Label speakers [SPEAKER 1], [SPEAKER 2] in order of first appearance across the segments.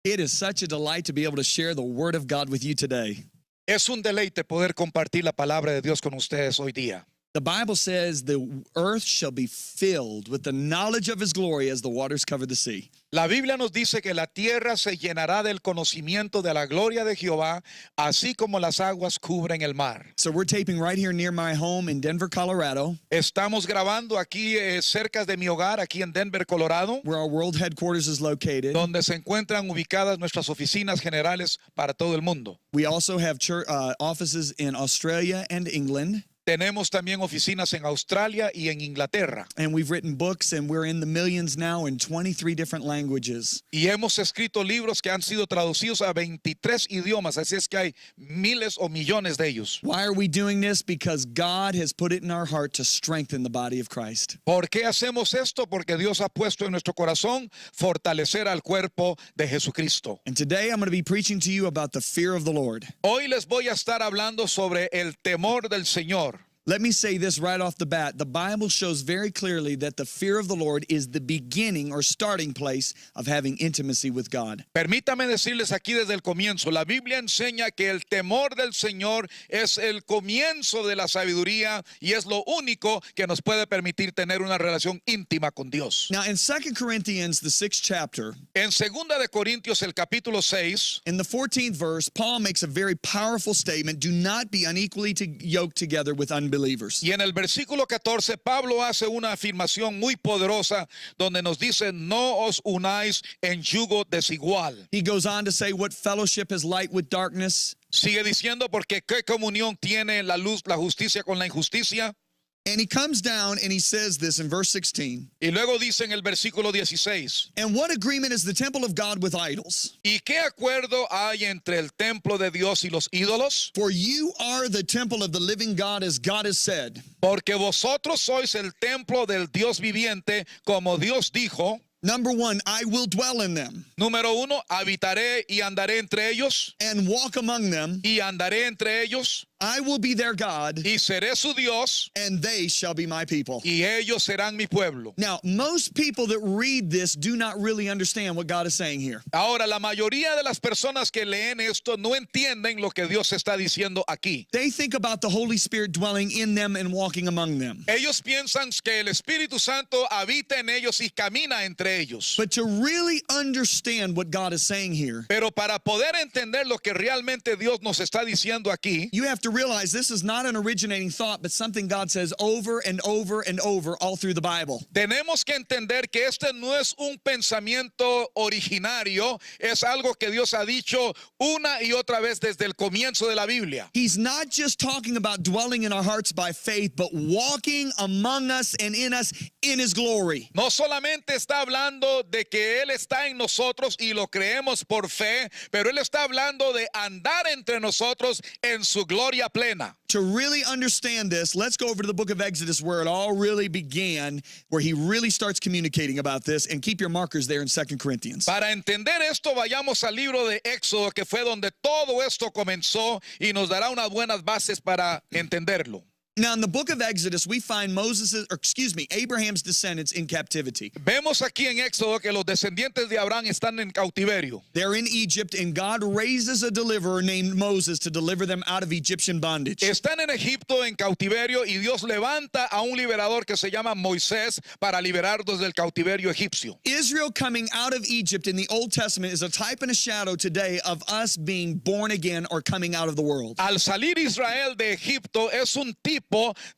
[SPEAKER 1] It is such a delight to be able to share the Word of God with you today.
[SPEAKER 2] Es un deleite poder compartir la palabra de Dios con ustedes hoy día.
[SPEAKER 1] The Bible says the earth shall be filled with the knowledge of His glory as the waters cover the sea.
[SPEAKER 2] La Biblia nos dice que la tierra se llenará del conocimiento de la gloria de Jehová, así como las aguas cubren el mar.
[SPEAKER 1] So we're taping right here near my home in Denver, Colorado,
[SPEAKER 2] Estamos grabando aquí cerca de mi hogar, aquí en Denver, Colorado,
[SPEAKER 1] where our world headquarters is located.
[SPEAKER 2] donde se encuentran ubicadas nuestras oficinas generales para todo el mundo.
[SPEAKER 1] We also have offices in Australia and England.
[SPEAKER 2] Tenemos también oficinas en Australia y en Inglaterra.
[SPEAKER 1] And we've written books, and we're in the millions now in 23 different languages.
[SPEAKER 2] Y hemos escrito libros que han sido traducidos a 23 idiomas, así es que hay miles o millones de ellos.
[SPEAKER 1] Why are we doing this? Because God has put it in our heart to strengthen the body of Christ.
[SPEAKER 2] ¿Por qué hacemos esto? Porque Dios ha puesto en nuestro corazón fortalecer al cuerpo de Jesucristo.
[SPEAKER 1] And today I'm going to be preaching to you about the fear of the Lord.
[SPEAKER 2] Hoy les voy a estar hablando sobre el temor del Señor.
[SPEAKER 1] Let me say this right off the bat. The Bible shows very clearly that the fear of the Lord is the beginning or starting place of having intimacy with God.
[SPEAKER 2] Permítame decirles aquí desde el comienzo, la Biblia enseña que el temor del Señor es el comienzo de la sabiduría y es lo único que nos puede permitir tener una relación íntima con Dios.
[SPEAKER 1] Now in 2 Corinthians, the 6th chapter,
[SPEAKER 2] En 2 de Corintios, el capítulo 6,
[SPEAKER 1] in the 14th verse, Paul makes a very powerful statement. Do not be unequally yoked together with unbelievers.
[SPEAKER 2] y en el versículo 14, Pablo hace una afirmación muy poderosa donde nos dice, no os unáis en yugo desigual.
[SPEAKER 1] He goes on to say, what fellowship is light with darkness?
[SPEAKER 2] Sigue diciendo, porque qué comunión tiene la luz, la justicia con la injusticia.
[SPEAKER 1] And he comes down and he says this in verse 16.
[SPEAKER 2] Y luego dice en el versículo 16,
[SPEAKER 1] And what agreement is the temple of God with idols?
[SPEAKER 2] ¿y qué acuerdo hay entre el templo de Dios y los ídolos?
[SPEAKER 1] For you are the temple of the living God, as God has said.
[SPEAKER 2] Porque vosotros sois el templo del Dios viviente, como Dios dijo.
[SPEAKER 1] Number one, I will dwell in them
[SPEAKER 2] Número 1, habitaré y andaré entre ellos,
[SPEAKER 1] and walk among them.
[SPEAKER 2] y andaré entre ellos,
[SPEAKER 1] I will be their God,
[SPEAKER 2] y seré su Dios,
[SPEAKER 1] and they shall be my people.
[SPEAKER 2] y ellos serán mi pueblo.
[SPEAKER 1] Now, most people that read this do not really understand what God is saying here.
[SPEAKER 2] Ahora, la mayoría de las personas que leen esto no entienden lo que Dios está diciendo aquí.
[SPEAKER 1] They think about the Holy Spirit dwelling in them and walking among them.
[SPEAKER 2] Ellos piensan que el Espíritu Santo habita en ellos y camina entre ellos.
[SPEAKER 1] But to really understand what God is saying here,
[SPEAKER 2] Pero para poder entender lo que realmente Dios nos está diciendo aquí,
[SPEAKER 1] you have to realize this is not an originating thought, but something God says over and over and over all through the Bible.
[SPEAKER 2] tenemos que entender que este no es un pensamiento originario, es algo que Dios ha dicho una y otra vez desde el comienzo de la Biblia.
[SPEAKER 1] He's not just talking about dwelling in our hearts by faith, but walking among us and in us in His glory.
[SPEAKER 2] No solamente está hablando de que Él está en nosotros y lo creemos por fe, pero Él está hablando de andar entre nosotros en su gloria plena.
[SPEAKER 1] To really understand this, let's go over to the book of Exodus where it all really began, where he really starts communicating about this, and keep your markers there in 2 Corinthians.
[SPEAKER 2] Para entender esto, vayamos al libro de Éxodo, que fue donde todo esto comenzó y nos dará unas buenas bases para entenderlo.
[SPEAKER 1] Now, in the book of Exodus, we find Abraham's descendants in captivity.
[SPEAKER 2] Vemos aquí en Éxodo que los descendientes de Abraham están en cautiverio.
[SPEAKER 1] They're in Egypt, and God raises a deliverer named Moses to deliver them out of Egyptian bondage.
[SPEAKER 2] Están en Egipto en cautiverio y Dios levanta a un liberador que se llama Moisés para liberarlos del cautiverio egipcio.
[SPEAKER 1] Israel coming out of Egypt in the Old Testament is a type and a shadow today of us being born again or coming out of the world.
[SPEAKER 2] Al salir Israel de Egipto es un tipo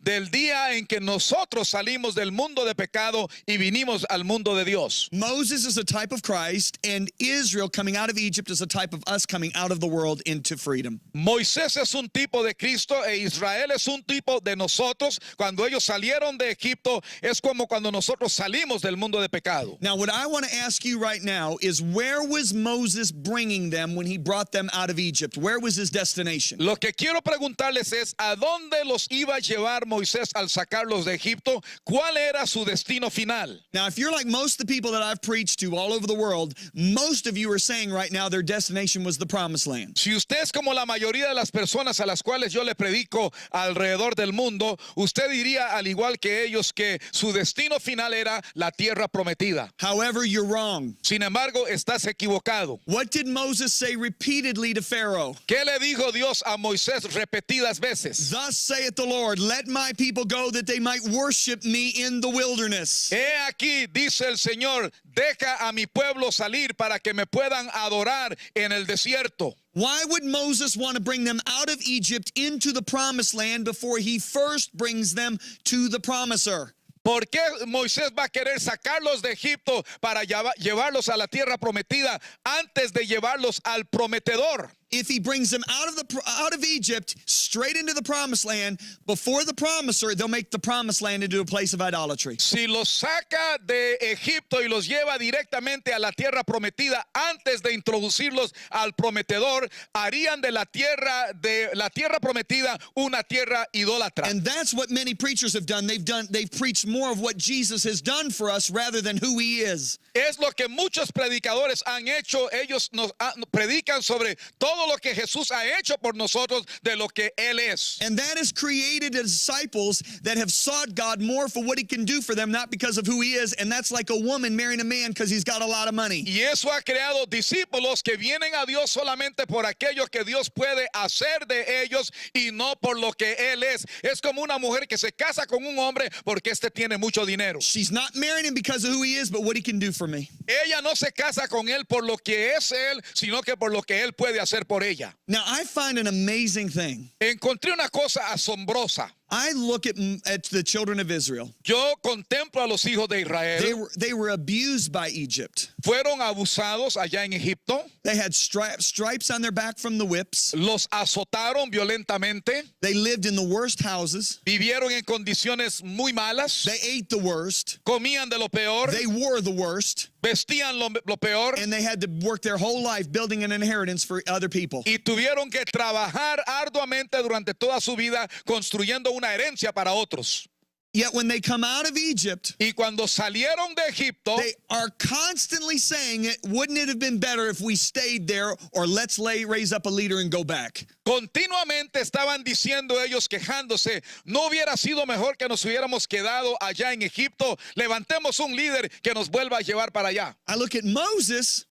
[SPEAKER 2] del día en que nosotros salimos del mundo de pecado y vinimos al mundo de Dios.
[SPEAKER 1] Moses is a type of Christ, and Israel coming out of Egypt is a type of us coming out of the world into freedom.
[SPEAKER 2] Moisés es un tipo de Cristo e Israel es un tipo de nosotros. Cuando ellos salieron de Egipto es como cuando nosotros salimos del mundo de pecado.
[SPEAKER 1] Now, what I want to ask you right now is, where was Moses bringing them when he brought them out of Egypt? Where was his destination?
[SPEAKER 2] Lo que quiero preguntarles es, ¿a dónde los iba a llevar Moisés al sacarlos de Egipto? ¿Cuál era su destino final?
[SPEAKER 1] Now, if you're like most of the people that I've preached to all over the world, most of you are saying right now their destination was the promised land.
[SPEAKER 2] Si usted es como la mayoría de las personas a las cuales yo le predico alrededor del mundo, usted diría al igual que ellos que su destino final era la tierra prometida.
[SPEAKER 1] However, you're wrong.
[SPEAKER 2] Sin embargo, estás equivocado.
[SPEAKER 1] What did Moses say repeatedly to Pharaoh?
[SPEAKER 2] ¿Qué le dijo Dios a Moisés repetidas veces?
[SPEAKER 1] Thus saith the Lord, let my people go that they might worship me in the wilderness.
[SPEAKER 2] He aquí, dice el Señor, deja a mi pueblo salir para que me puedan adorar en el desierto.
[SPEAKER 1] Why would Moses want to bring them out of Egypt into the promised land before he first brings them to the promiser?
[SPEAKER 2] ¿Por qué Moisés va a querer sacarlos de Egipto para llevarlos a la tierra prometida antes de llevarlos al prometedor?
[SPEAKER 1] If he brings them out of Egypt straight into the promised land before the promiser, they'll make the promised land into a place of idolatry.
[SPEAKER 2] Si los saca de Egipto y los lleva directamente a la tierra prometida antes de introducirlos al prometedor, harían de la tierra prometida una tierra idólatra.
[SPEAKER 1] And that's what many preachers have done. They've preached more of what Jesus has done for us rather than who he is.
[SPEAKER 2] Es lo que muchos predicadores han hecho. Ellos nos predican sobre todo lo que Jesús ha hecho por nosotros de lo que Él es.
[SPEAKER 1] And that has created disciples that have sought God more for what he can do for them, not because of who he is. And that's like a woman marrying a man because he's got a lot of money.
[SPEAKER 2] Y eso ha creado discípulos que vienen a Dios solamente por aquello que Dios puede hacer de ellos y no por lo que Él es. Es como una mujer que se casa con un hombre porque este tiene mucho dinero.
[SPEAKER 1] She's not marrying him because of who he is, but what he can do for me.
[SPEAKER 2] Ella no se casa con él por lo que es él, sino que por lo que él puede hacer por ella.
[SPEAKER 1] Now, I find an amazing thing.
[SPEAKER 2] Encontré una cosa asombrosa.
[SPEAKER 1] I look at the children of Israel.
[SPEAKER 2] Yo contemplo a los hijos de Israel.
[SPEAKER 1] They were abused by Egypt.
[SPEAKER 2] Fueron abusados allá en Egipto.
[SPEAKER 1] They had stripes on their back from the whips.
[SPEAKER 2] Los azotaron violentamente.
[SPEAKER 1] They lived in the worst houses.
[SPEAKER 2] Vivieron en condiciones muy malas.
[SPEAKER 1] They ate the worst.
[SPEAKER 2] Comían de lo peor.
[SPEAKER 1] They wore the worst.
[SPEAKER 2] Vestían lo peor.
[SPEAKER 1] And they had to work their whole life building an inheritance for other people.
[SPEAKER 2] Y tuvieron que trabajar arduamente durante toda su vida construyendo una herencia para otros.
[SPEAKER 1] Yet when they come out of Egypt,
[SPEAKER 2] y cuando salieron de Egipto,
[SPEAKER 1] they are constantly saying, wouldn't it have been better if we stayed there, or let's raise up a leader and go back?
[SPEAKER 2] Continuamente estaban diciendo ellos, quejándose, no hubiera sido mejor que nos hubiéramos quedado allá en Egipto. Levantemos un líder que nos vuelva a llevar para allá.
[SPEAKER 1] I look at Moses.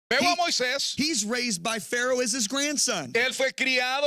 [SPEAKER 2] Veo a Moisés.
[SPEAKER 1] He's raised by Pharaoh as his grandson.
[SPEAKER 2] Él fue criado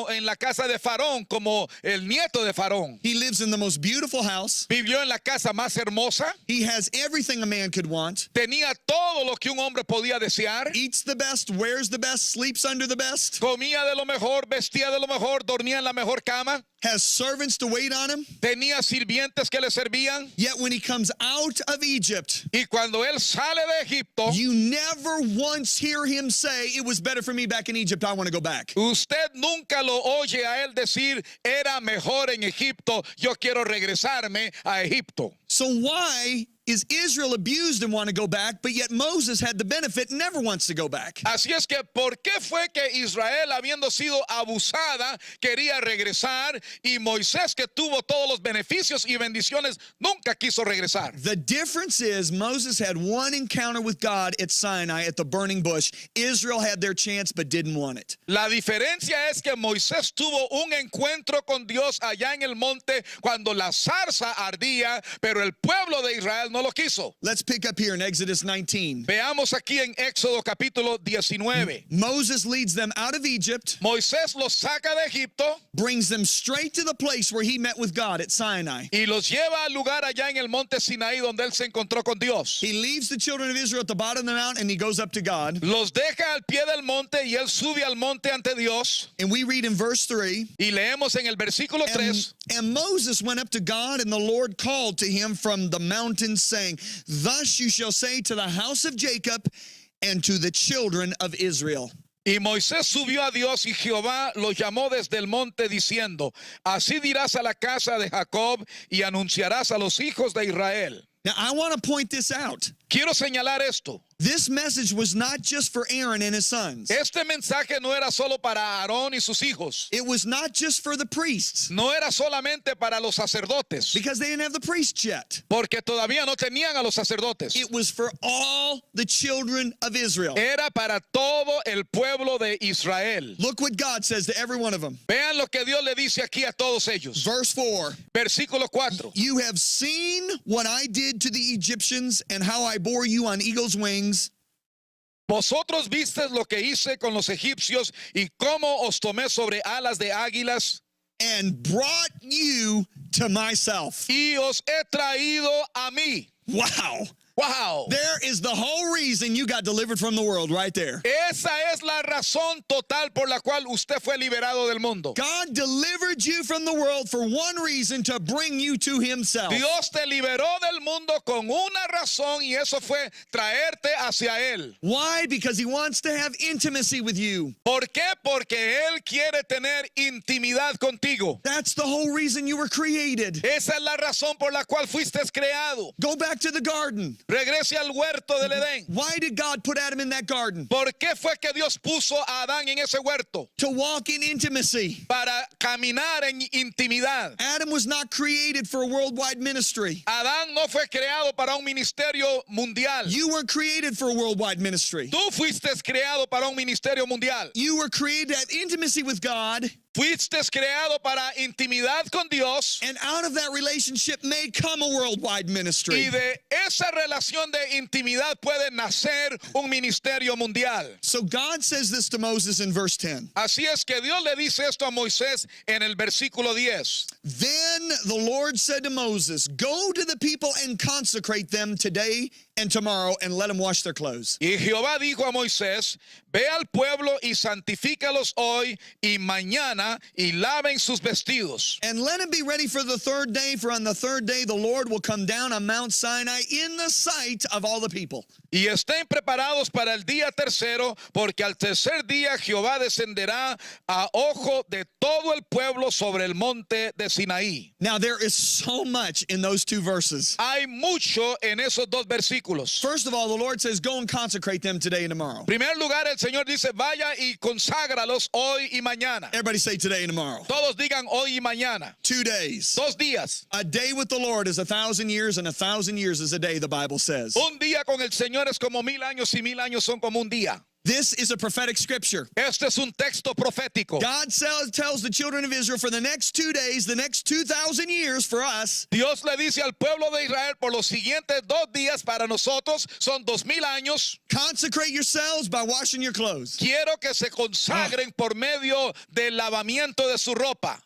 [SPEAKER 2] en la casa de Faraón como el nieto de Faraón.
[SPEAKER 1] He lives in the most beautiful house.
[SPEAKER 2] Vivió en la casa más hermosa.
[SPEAKER 1] He has everything a man could want.
[SPEAKER 2] Tenía todo lo que un hombre podía desear.
[SPEAKER 1] Eats the best, wears the best, sleeps under the best.
[SPEAKER 2] Comía de lo mejor, vestía de lo mejor, dormía en la mejor cama.
[SPEAKER 1] Has servants to wait on him.
[SPEAKER 2] Tenía sirvientes que le servían.
[SPEAKER 1] Yet when he comes out of Egypt,
[SPEAKER 2] y cuando él sale de Egipto,
[SPEAKER 1] you never once hear him say, it was better for me back in Egypt, I want to go back.
[SPEAKER 2] Usted nunca lo oye a él decir, era mejor en Egipto, yo quiero regresarme a Egipto.
[SPEAKER 1] So why is Israel abused and want to go back, but yet Moses had the benefit and never wants to go back?
[SPEAKER 2] Así es que, ¿por qué fue que Israel, habiendo sido abusada, quería regresar, y Moisés, que tuvo todos los beneficios y bendiciones, nunca quiso regresar?
[SPEAKER 1] The difference is Moses had one encounter with God at Sinai at the burning bush. Israel had their chance but didn't want it.
[SPEAKER 2] La diferencia es que Moisés tuvo un encuentro con Dios allá en el monte cuando la zarza ardía, pero el pueblo de Israel no lo quiso.
[SPEAKER 1] Let's pick up here in Exodus 19.
[SPEAKER 2] Veamos aquí en Éxodo capítulo 19.
[SPEAKER 1] Moses leads them out of Egypt.
[SPEAKER 2] Moisés los saca de Egipto.
[SPEAKER 1] Brings them straight to the place where he met with God at Sinai.
[SPEAKER 2] Y los lleva al lugar allá en el monte Sinaí donde él se encontró con Dios.
[SPEAKER 1] He leaves the children of Israel at the bottom of the mountain and he goes up to God.
[SPEAKER 2] Los deja al pie del monte y él sube al monte ante Dios.
[SPEAKER 1] And we read in verse 3.
[SPEAKER 2] Y leemos en el versículo 3.
[SPEAKER 1] And Moses went up to God, and the Lord called to him from the mountain, saying, thus you shall say to the house of Jacob and to the children of Israel.
[SPEAKER 2] Y Moisés subió a Dios y Jehová lo llamó desde el monte diciendo, así dirás a la casa de Jacob y anunciarás a los hijos de Israel.
[SPEAKER 1] Now I want to point this out.
[SPEAKER 2] Quiero señalar esto.
[SPEAKER 1] This message was not just for Aaron and his sons.
[SPEAKER 2] Este mensaje no era solo para Aarón y sus hijos.
[SPEAKER 1] It was not just for the priests,
[SPEAKER 2] No era solamente para los sacerdotes,
[SPEAKER 1] because they didn't have the priests yet.
[SPEAKER 2] porque todavía no tenían a los sacerdotes.
[SPEAKER 1] It was for all the children of Israel.
[SPEAKER 2] Era para todo el pueblo de Israel.
[SPEAKER 1] Look what God says to every one of them.
[SPEAKER 2] Vean lo que Dios le dice aquí a todos ellos.
[SPEAKER 1] Verse 4.
[SPEAKER 2] Versículo 4.
[SPEAKER 1] You have seen what I did to the Egyptians and how I bore you on eagle's wings.
[SPEAKER 2] Vosotros vistes lo que hice con los egipcios y cómo os tomé sobre alas de águilas
[SPEAKER 1] And brought you to myself.
[SPEAKER 2] y os he traído a mí.
[SPEAKER 1] Wow.
[SPEAKER 2] ¡Wow!
[SPEAKER 1] There is the whole reason you got delivered from the world right there.
[SPEAKER 2] Esa es la razón total por la cual usted fue liberado del mundo.
[SPEAKER 1] God delivered you from the world for one reason, to bring you to himself.
[SPEAKER 2] Dios te liberó del mundo con una razón y eso fue traerte hacia Él.
[SPEAKER 1] Why? Because he wants to have intimacy with you.
[SPEAKER 2] ¿Por qué? Porque Él quiere tener intimidad contigo.
[SPEAKER 1] That's the whole reason you were created.
[SPEAKER 2] Esa es la razón por la cual fuiste creado.
[SPEAKER 1] Go back to the garden.
[SPEAKER 2] Regrese al huerto del Edén.
[SPEAKER 1] Why did God put Adam in that garden?
[SPEAKER 2] ¿Por qué fue que Dios puso a Adán en ese huerto?
[SPEAKER 1] To walk in intimacy.
[SPEAKER 2] Para caminar en intimidad.
[SPEAKER 1] Adam was not created for a worldwide ministry.
[SPEAKER 2] Adán no fue creado para un ministerio mundial.
[SPEAKER 1] You were created for a worldwide ministry.
[SPEAKER 2] Tú fuiste creado para un ministerio mundial.
[SPEAKER 1] You were created to have intimacy with God.
[SPEAKER 2] Fuiste creado para intimidad con Dios.
[SPEAKER 1] And out of that relationship may come a worldwide ministry.
[SPEAKER 2] Y de esa relación de intimidad puede nacer un ministerio mundial.
[SPEAKER 1] So God says this to Moses in verse 10.
[SPEAKER 2] Así es que Dios le dice esto a Moisés en el versículo 10.
[SPEAKER 1] Then the Lord said to Moses, go to the people and consecrate them today and tomorrow, and let them wash their clothes.
[SPEAKER 2] Y Jehová dijo a Moisés, ve al pueblo y santifícalos hoy y mañana y laven sus vestidos.
[SPEAKER 1] And let them be ready for the third day, for on the third day the Lord will come down on Mount Sinai in the sight of all the people.
[SPEAKER 2] Y estén preparados para el día tercero, porque al tercer día Jehová descenderá a ojo de todo el pueblo sobre el monte de Sinaí.
[SPEAKER 1] Now there is so much in those two verses.
[SPEAKER 2] Hay mucho en esos dos versículos.
[SPEAKER 1] First of all, the Lord says, go and consecrate them today and tomorrow.
[SPEAKER 2] En primer lugar, el Señor dice, vaya y conságralos hoy y mañana.
[SPEAKER 1] Everybody say today and tomorrow.
[SPEAKER 2] Todos digan hoy y mañana.
[SPEAKER 1] 2 days.
[SPEAKER 2] 2 días.
[SPEAKER 1] A day with the Lord is 1,000 years, and 1,000 years is a day, the Bible says.
[SPEAKER 2] Un día con el Señor es como 1000 años y 1000 años son como un día.
[SPEAKER 1] This is a prophetic scripture.
[SPEAKER 2] Este es un texto profético.
[SPEAKER 1] God tells the children of Israel for the next 2 days, the next 2,000 years for us,
[SPEAKER 2] Dios le dice al pueblo de Israel por los siguientes 2 días para nosotros son 2000 años.
[SPEAKER 1] consecrate yourselves by washing your clothes.
[SPEAKER 2] Quiero que se consagren por medio del lavamiento de su ropa.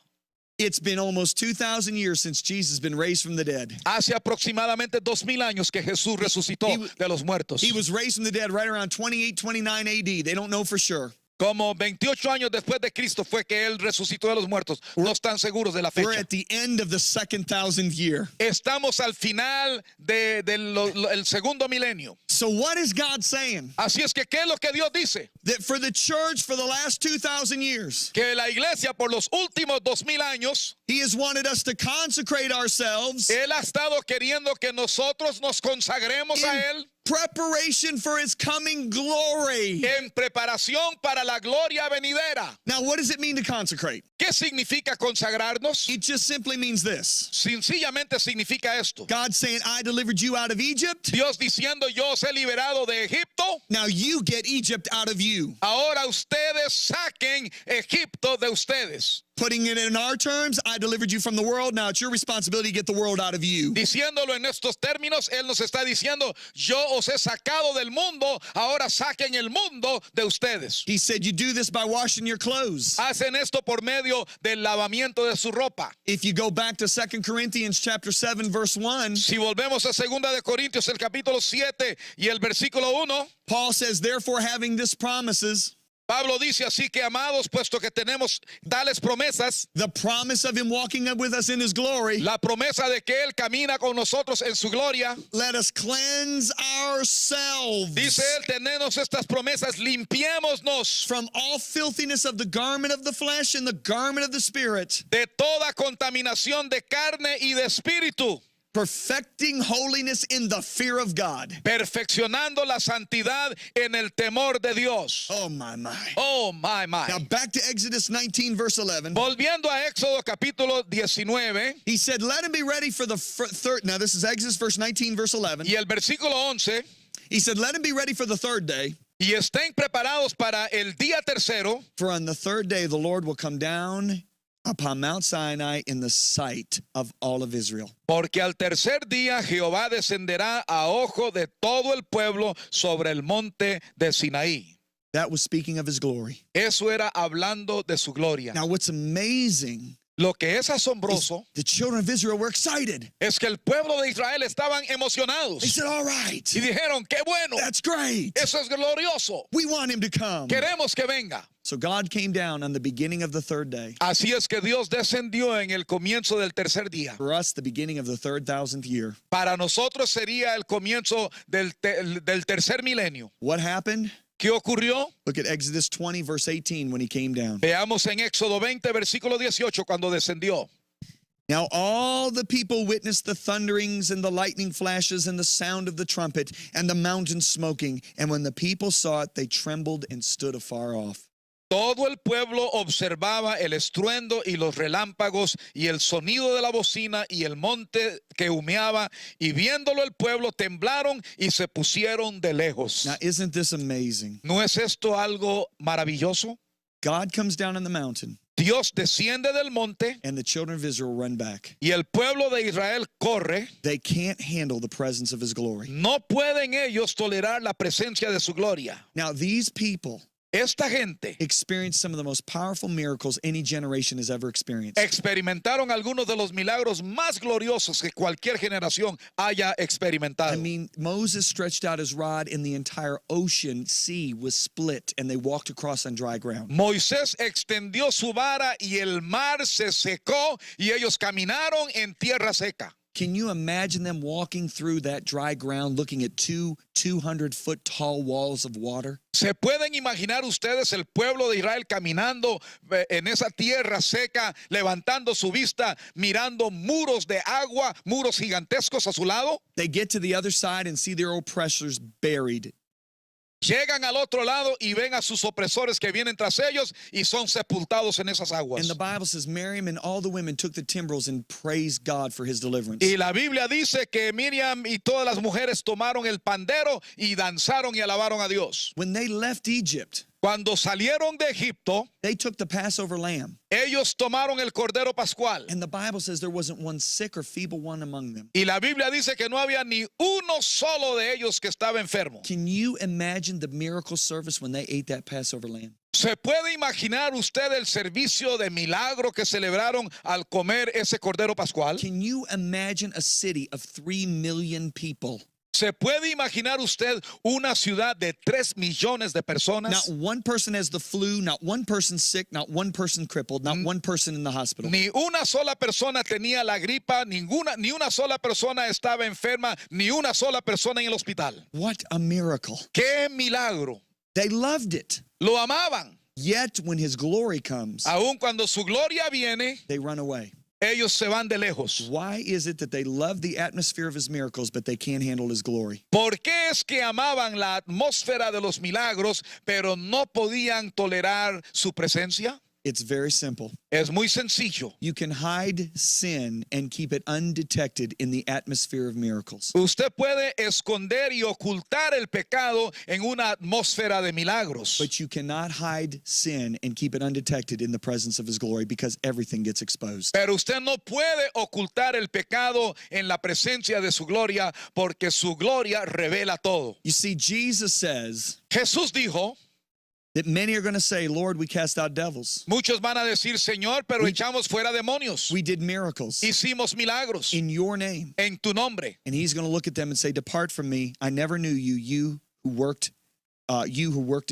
[SPEAKER 1] It's been almost 2,000 years since Jesus has been raised from the dead.
[SPEAKER 2] Hace aproximadamente 2000 años que Jesús resucitó de los muertos.
[SPEAKER 1] He was raised from the dead right around 28, 29 AD. They don't know for sure.
[SPEAKER 2] Como 28 años después de Cristo fue que Él resucitó de los muertos. No están seguros de la
[SPEAKER 1] We're
[SPEAKER 2] fecha.
[SPEAKER 1] at the end of the 2,000th year.
[SPEAKER 2] Estamos al final del segundo milenio.
[SPEAKER 1] So what is God saying?
[SPEAKER 2] Así es que, ¿qué es lo que Dios dice?
[SPEAKER 1] That for the church for the last 2,000 years,
[SPEAKER 2] Que la iglesia por los últimos 2000 años,
[SPEAKER 1] He has wanted us to consecrate ourselves
[SPEAKER 2] Él ha estado queriendo que nosotros nos consagremos a Él
[SPEAKER 1] preparation for His coming glory.
[SPEAKER 2] en preparación para la gloria venidera.
[SPEAKER 1] Now, what does it mean to consecrate?
[SPEAKER 2] ¿Qué significa consagrarnos?
[SPEAKER 1] It just simply means this.
[SPEAKER 2] Sencillamente significa esto.
[SPEAKER 1] God's saying, I delivered you out of Egypt.
[SPEAKER 2] Dios diciendo, yo os he liberado de Egipto.
[SPEAKER 1] Now you get Egypt out of you.
[SPEAKER 2] Ahora ustedes saquen Egipto de ustedes.
[SPEAKER 1] Putting it in our terms, I delivered you from the world. Now it's your responsibility to get the world out of you.
[SPEAKER 2] Diciéndolo en estos términos, Él nos está diciendo, yo os he sacado del mundo, ahora saquen el mundo de ustedes.
[SPEAKER 1] He said, you do this by washing your clothes.
[SPEAKER 2] Hacen esto por medio del lavamiento de su ropa.
[SPEAKER 1] If you go back to 2 Corinthians chapter 7, verse 1,
[SPEAKER 2] Si volvemos a 2 de Corintios, el capítulo 7 y el versículo 1,
[SPEAKER 1] Paul says, therefore, having this promises,
[SPEAKER 2] Pablo dice, así que amados, puesto que tenemos tales promesas,
[SPEAKER 1] the promise of him walking up with us in his glory,
[SPEAKER 2] la promesa de que Él camina con nosotros en su gloria,
[SPEAKER 1] let us cleanse ourselves
[SPEAKER 2] dice Él, tenemos estas promesas, limpiémonos
[SPEAKER 1] from all filthiness of the garment of the flesh and the garment of the spirit,
[SPEAKER 2] de toda contaminación de carne y de espíritu,
[SPEAKER 1] perfecting holiness in the fear of God.
[SPEAKER 2] Perfeccionando la santidad en el temor de Dios.
[SPEAKER 1] Oh, my.
[SPEAKER 2] Oh, my.
[SPEAKER 1] Now, back to Exodus 19, verse 11.
[SPEAKER 2] Volviendo a Éxodo capítulo 19
[SPEAKER 1] He said, let him be ready for the third. Now, this is Exodus, verse 19, verse 11.
[SPEAKER 2] y el versículo 11.
[SPEAKER 1] He said, let him be ready for the third day.
[SPEAKER 2] Y estén preparados para el día tercero,
[SPEAKER 1] For on the third day, the Lord will come down upon Mount Sinai in the sight of all of Israel.
[SPEAKER 2] porque al tercer día Jehová descenderá a ojo de todo el pueblo sobre el monte de Sinaí.
[SPEAKER 1] That was speaking of his glory.
[SPEAKER 2] Eso era hablando de su gloria.
[SPEAKER 1] Now, what's amazing
[SPEAKER 2] Lo que es
[SPEAKER 1] is
[SPEAKER 2] asombroso
[SPEAKER 1] the children of Israel were excited.
[SPEAKER 2] es que el pueblo de Israel estaban
[SPEAKER 1] They
[SPEAKER 2] emocionados
[SPEAKER 1] said, all right,
[SPEAKER 2] y dijeron, qué bueno,
[SPEAKER 1] that's great.
[SPEAKER 2] eso es glorioso,
[SPEAKER 1] We want him to come.
[SPEAKER 2] queremos que venga.
[SPEAKER 1] So God came down on the beginning of the third day.
[SPEAKER 2] Así es que Dios descendió en el comienzo del tercer día.
[SPEAKER 1] For us, the beginning of the 3,000th year.
[SPEAKER 2] Para nosotros sería el comienzo del tercer milenio.
[SPEAKER 1] What happened?
[SPEAKER 2] ¿Qué ocurrió?
[SPEAKER 1] Look at Exodus 20, verse 18, when he came down.
[SPEAKER 2] Veamos en Éxodo 20, versículo 18, cuando descendió.
[SPEAKER 1] Now all the people witnessed the thunderings and the lightning flashes and the sound of the trumpet and the mountain smoking. And when the people saw it, they trembled and stood afar off.
[SPEAKER 2] Todo el pueblo observaba el estruendo y los relámpagos y el sonido de la bocina y el monte que humeaba, y viéndolo el pueblo temblaron y se pusieron de lejos.
[SPEAKER 1] Now, isn't this amazing?
[SPEAKER 2] ¿No es esto algo maravilloso?
[SPEAKER 1] God comes down on the mountain
[SPEAKER 2] Dios desciende del monte
[SPEAKER 1] and the children of Israel run back.
[SPEAKER 2] y el pueblo de Israel corre.
[SPEAKER 1] They can't handle the presence of his glory.
[SPEAKER 2] No pueden ellos tolerar la presencia de su gloria.
[SPEAKER 1] Now, these people
[SPEAKER 2] Esta gente
[SPEAKER 1] experienced some of the most powerful miracles any generation has ever experienced.
[SPEAKER 2] experimentaron algunos de los milagros más gloriosos que cualquier generación haya experimentado.
[SPEAKER 1] I mean, Moses stretched out his rod and the entire ocean sea was split and they walked across on dry ground.
[SPEAKER 2] Moisés extendió su vara y el mar se secó y ellos caminaron en tierra seca.
[SPEAKER 1] Can you imagine them walking through that dry ground looking at 200-foot tall walls of water?
[SPEAKER 2] ¿Se pueden imaginar ustedes el pueblo de Israel caminando en esa tierra seca, levantando su vista, mirando muros de agua, muros gigantescos a su lado?
[SPEAKER 1] They get to the other side and see their oppressors buried.
[SPEAKER 2] Llegan al otro lado y ven a sus opresores que vienen tras ellos y son sepultados en esas aguas.
[SPEAKER 1] And the Bible says Miriam and all the women took the timbrels and praised God for his deliverance.
[SPEAKER 2] Y la Biblia dice que Miriam y todas las mujeres tomaron el pandero y danzaron y alabaron a Dios.
[SPEAKER 1] When they left Egypt,
[SPEAKER 2] Cuando salieron de Egipto,
[SPEAKER 1] they took the Passover lamb.
[SPEAKER 2] ellos tomaron el cordero pascual.
[SPEAKER 1] And the Bible says there wasn't one sick or feeble one among them.
[SPEAKER 2] Y la Biblia dice que no había ni uno solo de ellos que estaba enfermo.
[SPEAKER 1] Can you imagine the miracle service when they ate that Passover lamb?
[SPEAKER 2] ¿Se puede imaginar usted el servicio de milagro que celebraron al comer ese cordero pascual?
[SPEAKER 1] Can you imagine a city of 3 million people?
[SPEAKER 2] ¿Se puede imaginar usted una ciudad de 3 millones de personas?
[SPEAKER 1] Not one person has the flu, not one person sick, not one person crippled, not one person in the hospital.
[SPEAKER 2] Ni una sola persona tenía la gripa, ni una sola persona estaba enferma, ni una sola persona en el hospital.
[SPEAKER 1] What a miracle.
[SPEAKER 2] ¡Qué milagro!
[SPEAKER 1] They loved it.
[SPEAKER 2] Lo amaban.
[SPEAKER 1] Yet when his glory comes,
[SPEAKER 2] Aun cuando su gloria viene,
[SPEAKER 1] they run away.
[SPEAKER 2] ellos se van de lejos.
[SPEAKER 1] Why is it that they love the atmosphere of his miracles, but they can't handle his glory?
[SPEAKER 2] ¿Por qué es que amaban la atmósfera de los milagros, pero no podían tolerar su presencia?
[SPEAKER 1] It's very simple.
[SPEAKER 2] Es muy sencillo.
[SPEAKER 1] You can hide sin and keep it undetected in the atmosphere of miracles.
[SPEAKER 2] Usted puede esconder y ocultar el pecado en una atmósfera de milagros.
[SPEAKER 1] But you cannot hide sin and keep it undetected in the presence of his glory because everything gets exposed.
[SPEAKER 2] Pero usted no puede ocultar el pecado en la presencia de su gloria porque su gloria revela todo.
[SPEAKER 1] You see, Jesus says
[SPEAKER 2] Jesús dijo,
[SPEAKER 1] that many are going to say, Lord, we cast out devils.
[SPEAKER 2] muchos van a decir, Señor, pero echamos fuera demonios.
[SPEAKER 1] We did miracles
[SPEAKER 2] Hicimos milagros
[SPEAKER 1] in your name.
[SPEAKER 2] en tu nombre.
[SPEAKER 1] And he's going to look at them and say, depart from me. I never knew you, you who worked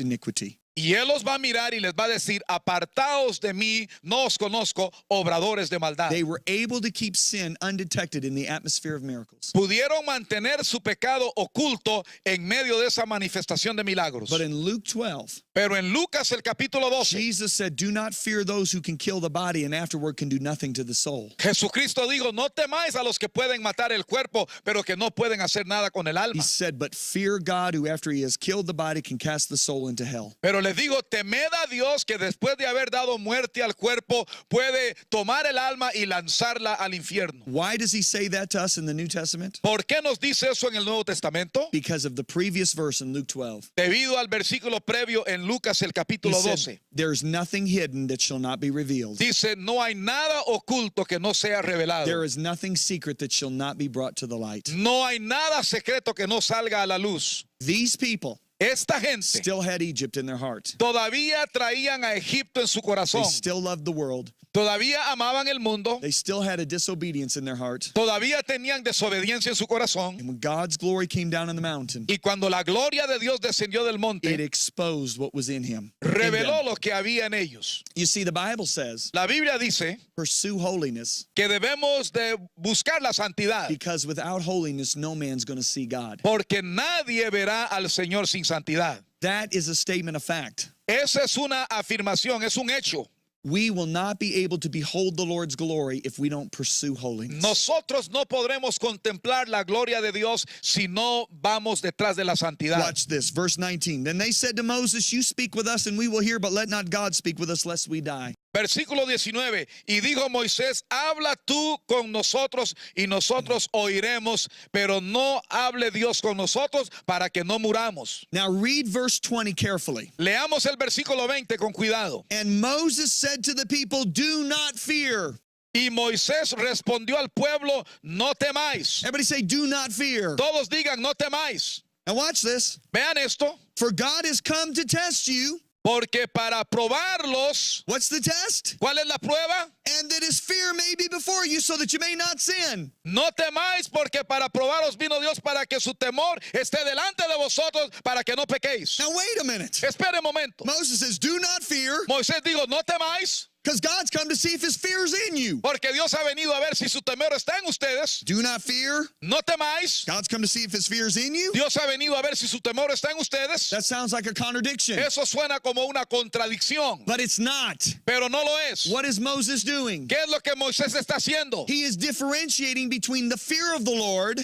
[SPEAKER 1] iniquity.
[SPEAKER 2] Y él los va a mirar y les va a decir, apartaos de mí, no os conozco, obradores de maldad.
[SPEAKER 1] They were able to keep sin undetected in the atmosphere of miracles.
[SPEAKER 2] Pudieron mantener su pecado oculto en medio de esa manifestación de milagros.
[SPEAKER 1] But in Luke 12,
[SPEAKER 2] Pero en Lucas el capítulo 12,
[SPEAKER 1] Jesus said, do not fear those who can kill the body and afterward can do nothing to the soul.
[SPEAKER 2] Jesucristo dijo, no temáis a los que pueden matar el cuerpo, pero que no pueden hacer nada con el
[SPEAKER 1] He
[SPEAKER 2] alma.
[SPEAKER 1] said, but fear God who after he has killed the body can cast the soul into hell.
[SPEAKER 2] Pero les digo, temed a Dios que después de haber dado muerte al cuerpo, puede tomar el alma y lanzarla al infierno.
[SPEAKER 1] Why does he say that to us in the New Testament?
[SPEAKER 2] ¿Por qué nos dice eso en el Nuevo Testamento?
[SPEAKER 1] Because of the previous verse in Luke 12.
[SPEAKER 2] Debido al versículo previo en Lucas el
[SPEAKER 1] He
[SPEAKER 2] capítulo
[SPEAKER 1] said,
[SPEAKER 2] 12.
[SPEAKER 1] there's nothing hidden that shall not be revealed.
[SPEAKER 2] Dice, no hay nada oculto que no sea revelado.
[SPEAKER 1] There is nothing secret that shall not be brought to the light.
[SPEAKER 2] No hay nada secreto que no salga a la luz.
[SPEAKER 1] These people
[SPEAKER 2] Esta gente
[SPEAKER 1] still had Egypt in their heart.
[SPEAKER 2] todavía traían a Egipto en su
[SPEAKER 1] They
[SPEAKER 2] corazón.
[SPEAKER 1] still loved the world.
[SPEAKER 2] Todavía amaban el mundo.
[SPEAKER 1] They still had a disobedience in their heart.
[SPEAKER 2] Todavía tenían desobediencia en su corazón.
[SPEAKER 1] And when God's glory came down on the mountain,
[SPEAKER 2] Y cuando la gloria de Dios descendió del
[SPEAKER 1] it
[SPEAKER 2] monte,
[SPEAKER 1] exposed what was in him. in
[SPEAKER 2] reveló
[SPEAKER 1] them.
[SPEAKER 2] lo que había en ellos.
[SPEAKER 1] You see, the Bible says,
[SPEAKER 2] La Biblia dice
[SPEAKER 1] pursue holiness,
[SPEAKER 2] que debemos de buscar la santidad,
[SPEAKER 1] because without holiness, no man's going to see God.
[SPEAKER 2] porque nadie verá al Señor sin santidad.
[SPEAKER 1] That is a statement of fact.
[SPEAKER 2] Esa es una afirmación, es un hecho.
[SPEAKER 1] We will not be able to behold the Lord's glory if we don't pursue holiness.
[SPEAKER 2] Nosotros no podremos contemplar la gloria de Dios si no vamos detrás de la santidad.
[SPEAKER 1] Watch this, verse 19. Then they said to Moses, you speak with us and we will hear, but let not God speak with us lest we die.
[SPEAKER 2] Versículo 19, y dijo Moisés, habla tú con nosotros y nosotros oiremos, pero no hable Dios con nosotros para que no muramos.
[SPEAKER 1] Now read verse 20 carefully.
[SPEAKER 2] Leamos el versículo 20 con cuidado.
[SPEAKER 1] And Moses said to the people, do not fear.
[SPEAKER 2] Y Moisés respondió al pueblo, no temáis.
[SPEAKER 1] Everybody say, do not fear.
[SPEAKER 2] Todos digan, no temáis.
[SPEAKER 1] Now watch this.
[SPEAKER 2] Vean esto,
[SPEAKER 1] For God has come to test you.
[SPEAKER 2] porque para probarlos,
[SPEAKER 1] What's the test?
[SPEAKER 2] ¿cuál es la prueba?
[SPEAKER 1] And that his fear may be before you so that you may not sin.
[SPEAKER 2] No temáis, porque para probaros vino Dios para que su temor esté delante de vosotros, para que no pequéis.
[SPEAKER 1] Now wait a minute.
[SPEAKER 2] Espere un momento.
[SPEAKER 1] Moses says, do not fear,
[SPEAKER 2] Moisés dijo, no temáis,
[SPEAKER 1] because God's come to see if his fear is in you.
[SPEAKER 2] porque Dios ha venido a ver si su temor está en ustedes.
[SPEAKER 1] Do not fear.
[SPEAKER 2] No temáis,
[SPEAKER 1] God's come to see if his fear is in you.
[SPEAKER 2] Dios ha venido a ver si su temor está en ustedes.
[SPEAKER 1] That sounds like a contradiction,
[SPEAKER 2] Eso suena como una contradicción,
[SPEAKER 1] but it's not.
[SPEAKER 2] pero no lo es.
[SPEAKER 1] What is Moses doing?
[SPEAKER 2] ¿Qué es lo que Moisés está haciendo?
[SPEAKER 1] He is differentiating between the fear of the Lord,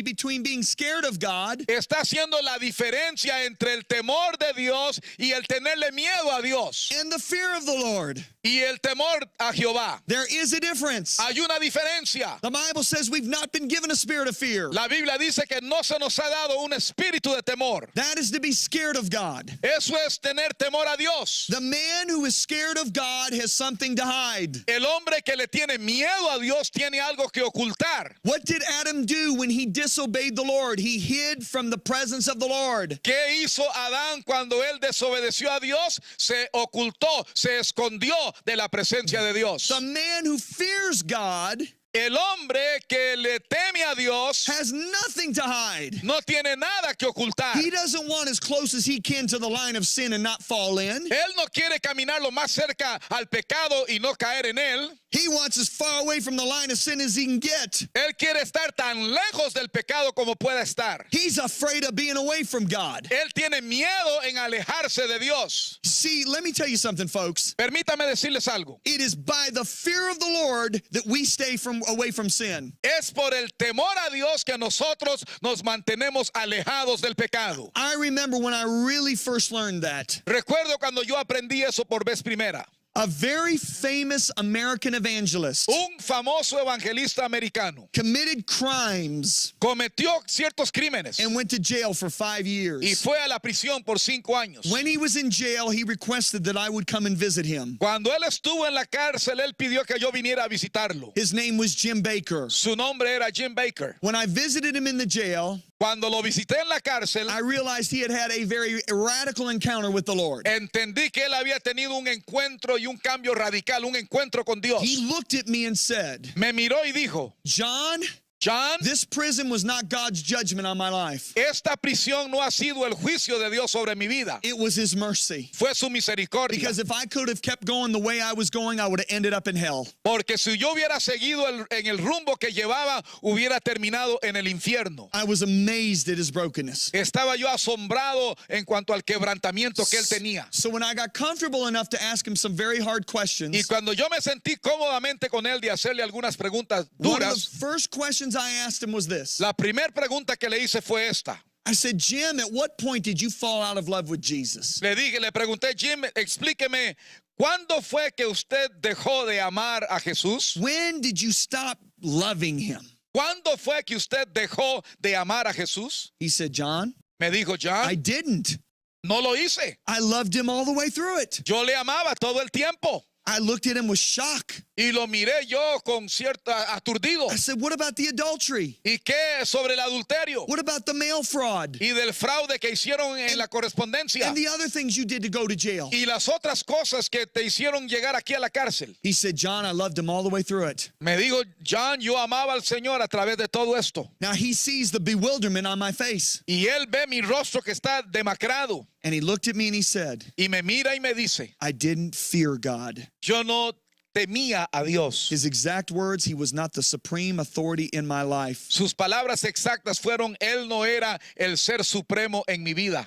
[SPEAKER 1] between being scared of God,
[SPEAKER 2] Está haciendo la diferencia entre el temor de Dios y el tenerle miedo a Dios
[SPEAKER 1] and the fear of the Lord.
[SPEAKER 2] y el temor a Jehová.
[SPEAKER 1] There is a difference.
[SPEAKER 2] Hay una diferencia.
[SPEAKER 1] The Bible says we've not been given a spirit of fear.
[SPEAKER 2] La Biblia dice que no se nos ha dado un espíritu de temor.
[SPEAKER 1] That is to be scared of God.
[SPEAKER 2] Eso es tener temor a Dios.
[SPEAKER 1] The man who is scared of God has something to hide.
[SPEAKER 2] El hombre que le tiene miedo a Dios tiene algo que ocultar.
[SPEAKER 1] What did Adam do when he disobeyed the Lord? He hid from the presence of the Lord.
[SPEAKER 2] ¿Qué hizo Adán cuando él desobedeció a Dios? Se ocultó, se escondió de la presencia de Dios.
[SPEAKER 1] The man who fears God
[SPEAKER 2] El hombre que le teme a Dios
[SPEAKER 1] has nothing to hide.
[SPEAKER 2] no tiene nada que ocultar.
[SPEAKER 1] He doesn't want as close as he can to the line of sin and not fall in.
[SPEAKER 2] Él no quiere caminar lo más cerca al pecado y no caer en él.
[SPEAKER 1] He wants as far away from the line of sin as he can get.
[SPEAKER 2] Él quiere estar tan lejos del pecado como pueda estar.
[SPEAKER 1] He's afraid of being away from God.
[SPEAKER 2] Él tiene miedo en alejarse de Dios.
[SPEAKER 1] See, let me tell you something, folks.
[SPEAKER 2] Permítame decirles algo.
[SPEAKER 1] It is by the fear of the Lord that we stay away from sin.
[SPEAKER 2] Es por el temor a Dios que nosotros nos mantenemos alejados del pecado.
[SPEAKER 1] I remember when I really first learned that.
[SPEAKER 2] Recuerdo cuando yo aprendí eso por vez primera.
[SPEAKER 1] A very famous American evangelist
[SPEAKER 2] Un famoso evangelista americano
[SPEAKER 1] committed crimes
[SPEAKER 2] cometió ciertos crímenes
[SPEAKER 1] and went to jail for 5
[SPEAKER 2] y
[SPEAKER 1] years.
[SPEAKER 2] fue a la prisión por 5 años.
[SPEAKER 1] When he was in jail, he requested that I would come and visit him.
[SPEAKER 2] Cuando él estuvo en la cárcel, él pidió que yo viniera a visitarlo.
[SPEAKER 1] His name was Jim Baker.
[SPEAKER 2] Su nombre era Jim Baker.
[SPEAKER 1] When I visited him in the jail,
[SPEAKER 2] Cuando lo visité en la cárcel,
[SPEAKER 1] I realized he had had a very radical encounter with the Lord.
[SPEAKER 2] entendí que él había tenido un encuentro y un cambio radical, un encuentro con Dios.
[SPEAKER 1] He looked at me and said,
[SPEAKER 2] Me miró y dijo,
[SPEAKER 1] John,
[SPEAKER 2] John,
[SPEAKER 1] this prison was not God's judgment on my life.
[SPEAKER 2] esta prisión no ha sido el juicio de Dios sobre mi vida.
[SPEAKER 1] It was his mercy.
[SPEAKER 2] Fue su misericordia.
[SPEAKER 1] Because if I could have kept going the way I was going, I would have ended up in hell.
[SPEAKER 2] Porque si yo hubiera seguido en el rumbo que llevaba, hubiera terminado en el infierno.
[SPEAKER 1] I was amazed at his brokenness.
[SPEAKER 2] Estaba yo asombrado en cuanto al quebrantamiento que él tenía.
[SPEAKER 1] So when I got comfortable enough to ask him some very hard questions,
[SPEAKER 2] Y cuando yo me sentí cómodamente con él de hacerle algunas preguntas
[SPEAKER 1] one of
[SPEAKER 2] duras,
[SPEAKER 1] the first questions I asked him was this.
[SPEAKER 2] la primera pregunta que le hice fue esta.
[SPEAKER 1] I said, Jim, at what point did you fall out of love with Jesus?
[SPEAKER 2] Le pregunté, Jim, explíqueme, ¿cuándo fue que usted dejó de amar a Jesús?
[SPEAKER 1] When did you stop loving him?
[SPEAKER 2] ¿Cuándo fue que usted dejó de amar a Jesús?
[SPEAKER 1] He said, John,
[SPEAKER 2] Me dijo, John,
[SPEAKER 1] I didn't.
[SPEAKER 2] no lo hice.
[SPEAKER 1] I loved him all the way through it.
[SPEAKER 2] Yo le amaba todo el tiempo.
[SPEAKER 1] I looked at him with shock.
[SPEAKER 2] Y lo miré yo con cierto aturdido.
[SPEAKER 1] I said, what about the adultery?
[SPEAKER 2] ¿Y qué sobre el adulterio?
[SPEAKER 1] What about the mail fraud?
[SPEAKER 2] Y del fraude que hicieron en la correspondencia.
[SPEAKER 1] And the other things you did to go to jail?
[SPEAKER 2] Y las otras cosas que te hicieron llegar aquí a la cárcel.
[SPEAKER 1] He said, John, I loved him all the way through it.
[SPEAKER 2] Me dijo, John, yo amaba al Señor a través de todo esto.
[SPEAKER 1] Now he sees the bewilderment on my face.
[SPEAKER 2] Y él ve mi rostro que está demacrado.
[SPEAKER 1] And he looked at me and he said,
[SPEAKER 2] Y me mira y me dice,
[SPEAKER 1] I didn't fear God.
[SPEAKER 2] yo no temía a Dios.
[SPEAKER 1] His exact words, he was not the supreme authority in my life.
[SPEAKER 2] Sus palabras exactas fueron, él no era el ser supremo en mi vida.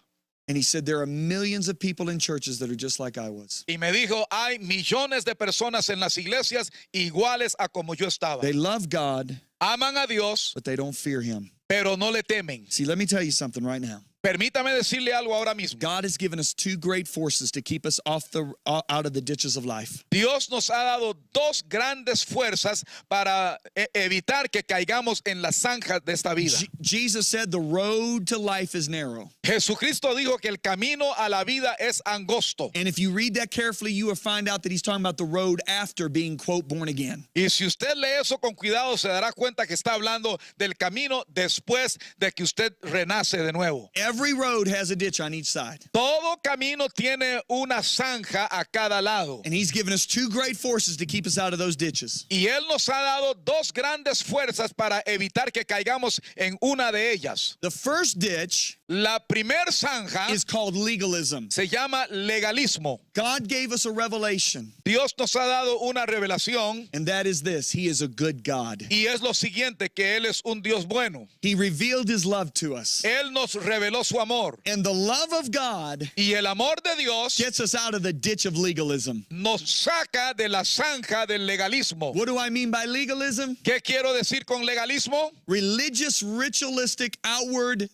[SPEAKER 1] And he said, there are millions of people in churches that are just like I was.
[SPEAKER 2] Y me dijo, hay millones de personas en las iglesias iguales a como yo estaba.
[SPEAKER 1] They love God,
[SPEAKER 2] Aman a Dios,
[SPEAKER 1] but they don't fear him.
[SPEAKER 2] pero no le temen.
[SPEAKER 1] See, let me tell you something right now.
[SPEAKER 2] Permítame decirle algo ahora mismo.
[SPEAKER 1] God has given us two great forces to keep us out of the ditches of life.
[SPEAKER 2] Dios nos ha dado dos grandes fuerzas para evitar que caigamos en las zanjas de esta vida.
[SPEAKER 1] Jesus said the road to life is narrow.
[SPEAKER 2] Jesucristo dijo que el camino a la vida es angosto.
[SPEAKER 1] And if you read that carefully, you will find out that he's talking about the road after being, quote, born again.
[SPEAKER 2] Y si usted lee eso con cuidado, se dará cuenta que está hablando del camino después de que usted renace de nuevo.
[SPEAKER 1] Every road has a ditch on each side.
[SPEAKER 2] Todo camino tiene una zanja a cada lado.
[SPEAKER 1] And he's given us two great forces to keep us out of those ditches.
[SPEAKER 2] Y Él nos ha dado dos grandes fuerzas para evitar que caigamos en una de ellas.
[SPEAKER 1] The first ditch
[SPEAKER 2] La primer zanja
[SPEAKER 1] is called legalism.
[SPEAKER 2] se llama legalismo.
[SPEAKER 1] God gave us a revelation,
[SPEAKER 2] Dios nos ha dado una revelación
[SPEAKER 1] and that is this: he is a good God.
[SPEAKER 2] y es lo siguiente, que Él es un Dios bueno.
[SPEAKER 1] He revealed his love to us.
[SPEAKER 2] Él nos reveló su amor.
[SPEAKER 1] And the love of God
[SPEAKER 2] Y el amor de Dios
[SPEAKER 1] gets us out of the ditch of legalism.
[SPEAKER 2] nos saca de la zanja del legalismo.
[SPEAKER 1] What do I mean by legalism?
[SPEAKER 2] ¿Qué quiero decir con legalismo?
[SPEAKER 1] Religious, ritualistic, outward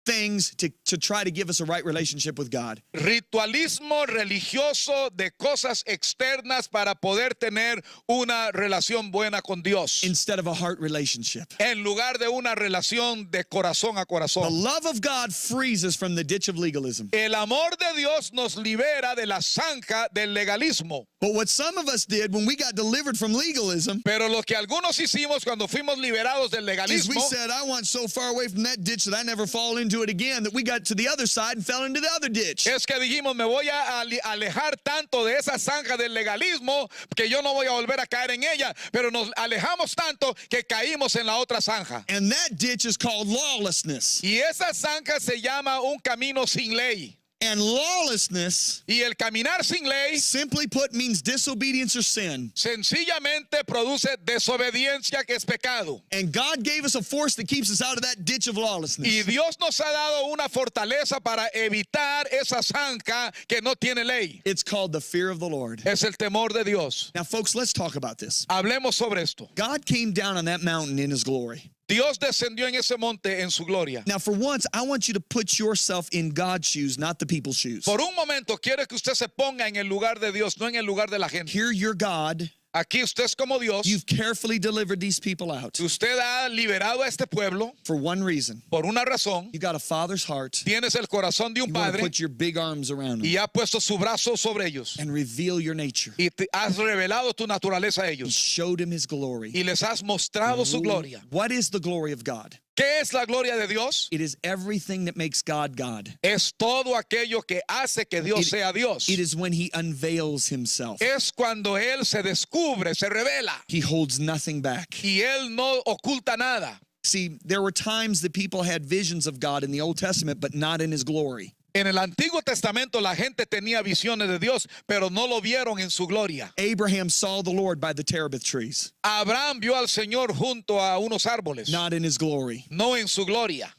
[SPEAKER 1] things to try to give us a right relationship with God.
[SPEAKER 2] Ritualismo religioso de cosas externas para poder tener una relación buena con Dios,
[SPEAKER 1] Instead of a heart relationship.
[SPEAKER 2] en lugar de una relación de corazón a
[SPEAKER 1] The
[SPEAKER 2] corazón.
[SPEAKER 1] love of God frees us from the ditch of legalism.
[SPEAKER 2] El amor de Dios nos libera de la zanja del legalismo.
[SPEAKER 1] But what some of us did when we got delivered from legalism
[SPEAKER 2] Pero lo que algunos hicimos cuando fuimos liberados del
[SPEAKER 1] is we
[SPEAKER 2] legalismo,
[SPEAKER 1] said, I want so far away from that ditch that I never fall into it again, that we got to the other side and fell into the other ditch.
[SPEAKER 2] es que dijimos, me voy a alejar tanto de esa zanja del legalismo que yo no voy a volver a caer en ella, pero nos alejamos tanto que caímos en la otra zanja.
[SPEAKER 1] And that ditch is called lawlessness.
[SPEAKER 2] Y esa zanja se llama un camino sin ley.
[SPEAKER 1] And lawlessness,
[SPEAKER 2] Y el caminar sin ley
[SPEAKER 1] simply put, means disobedience or sin.
[SPEAKER 2] sencillamente produce desobediencia, que es pecado.
[SPEAKER 1] And God gave us a force that keeps us out of that ditch of
[SPEAKER 2] Y
[SPEAKER 1] lawlessness.
[SPEAKER 2] Dios nos ha dado una fortaleza para evitar esa zanja que no tiene ley.
[SPEAKER 1] It's called the fear of the Lord.
[SPEAKER 2] Es el temor de Dios.
[SPEAKER 1] Now, folks, let's talk about this.
[SPEAKER 2] Hablemos sobre esto.
[SPEAKER 1] God came down on that mountain in his glory.
[SPEAKER 2] Dios descendió en ese monte en su gloria.
[SPEAKER 1] Now, for once, I want you to put yourself in God's shoes, not the people's shoes.
[SPEAKER 2] Por un momento quiero que usted se ponga en el lugar de Dios, no en el lugar de la gente.
[SPEAKER 1] Here, you're God.
[SPEAKER 2] Aquí usted es como Dios.
[SPEAKER 1] You've carefully delivered these people out
[SPEAKER 2] Usted ha liberado a este pueblo
[SPEAKER 1] for one reason.
[SPEAKER 2] por una razón.
[SPEAKER 1] You got a father's heart.
[SPEAKER 2] Tienes el corazón de un
[SPEAKER 1] You want to
[SPEAKER 2] padre
[SPEAKER 1] put your big arms around them
[SPEAKER 2] y ha puesto su brazo sobre ellos.
[SPEAKER 1] and reveal your nature.
[SPEAKER 2] Y te has revelado tu naturaleza a
[SPEAKER 1] He
[SPEAKER 2] ellos.
[SPEAKER 1] showed him his glory.
[SPEAKER 2] Y les has mostrado su gloria.
[SPEAKER 1] What is the glory of God?
[SPEAKER 2] ¿Qué es la gloria de Dios?
[SPEAKER 1] It is everything that makes God God.
[SPEAKER 2] Es todo aquello que hace que Dios
[SPEAKER 1] It-
[SPEAKER 2] sea Dios.
[SPEAKER 1] It is when he unveils himself.
[SPEAKER 2] Es cuando Él se descubre, se revela.
[SPEAKER 1] He holds nothing back.
[SPEAKER 2] Y Él no oculta nada.
[SPEAKER 1] See, there were times that people had visions of God in the Old Testament, but not in his glory.
[SPEAKER 2] En el Antiguo Testamento la gente tenía visiones de Dios, pero no lo vieron en su gloria.
[SPEAKER 1] Abraham saw the Lord by the terebinth trees,
[SPEAKER 2] Abraham vio al Señor junto a unos árboles,
[SPEAKER 1] not in his glory.
[SPEAKER 2] no en su gloria.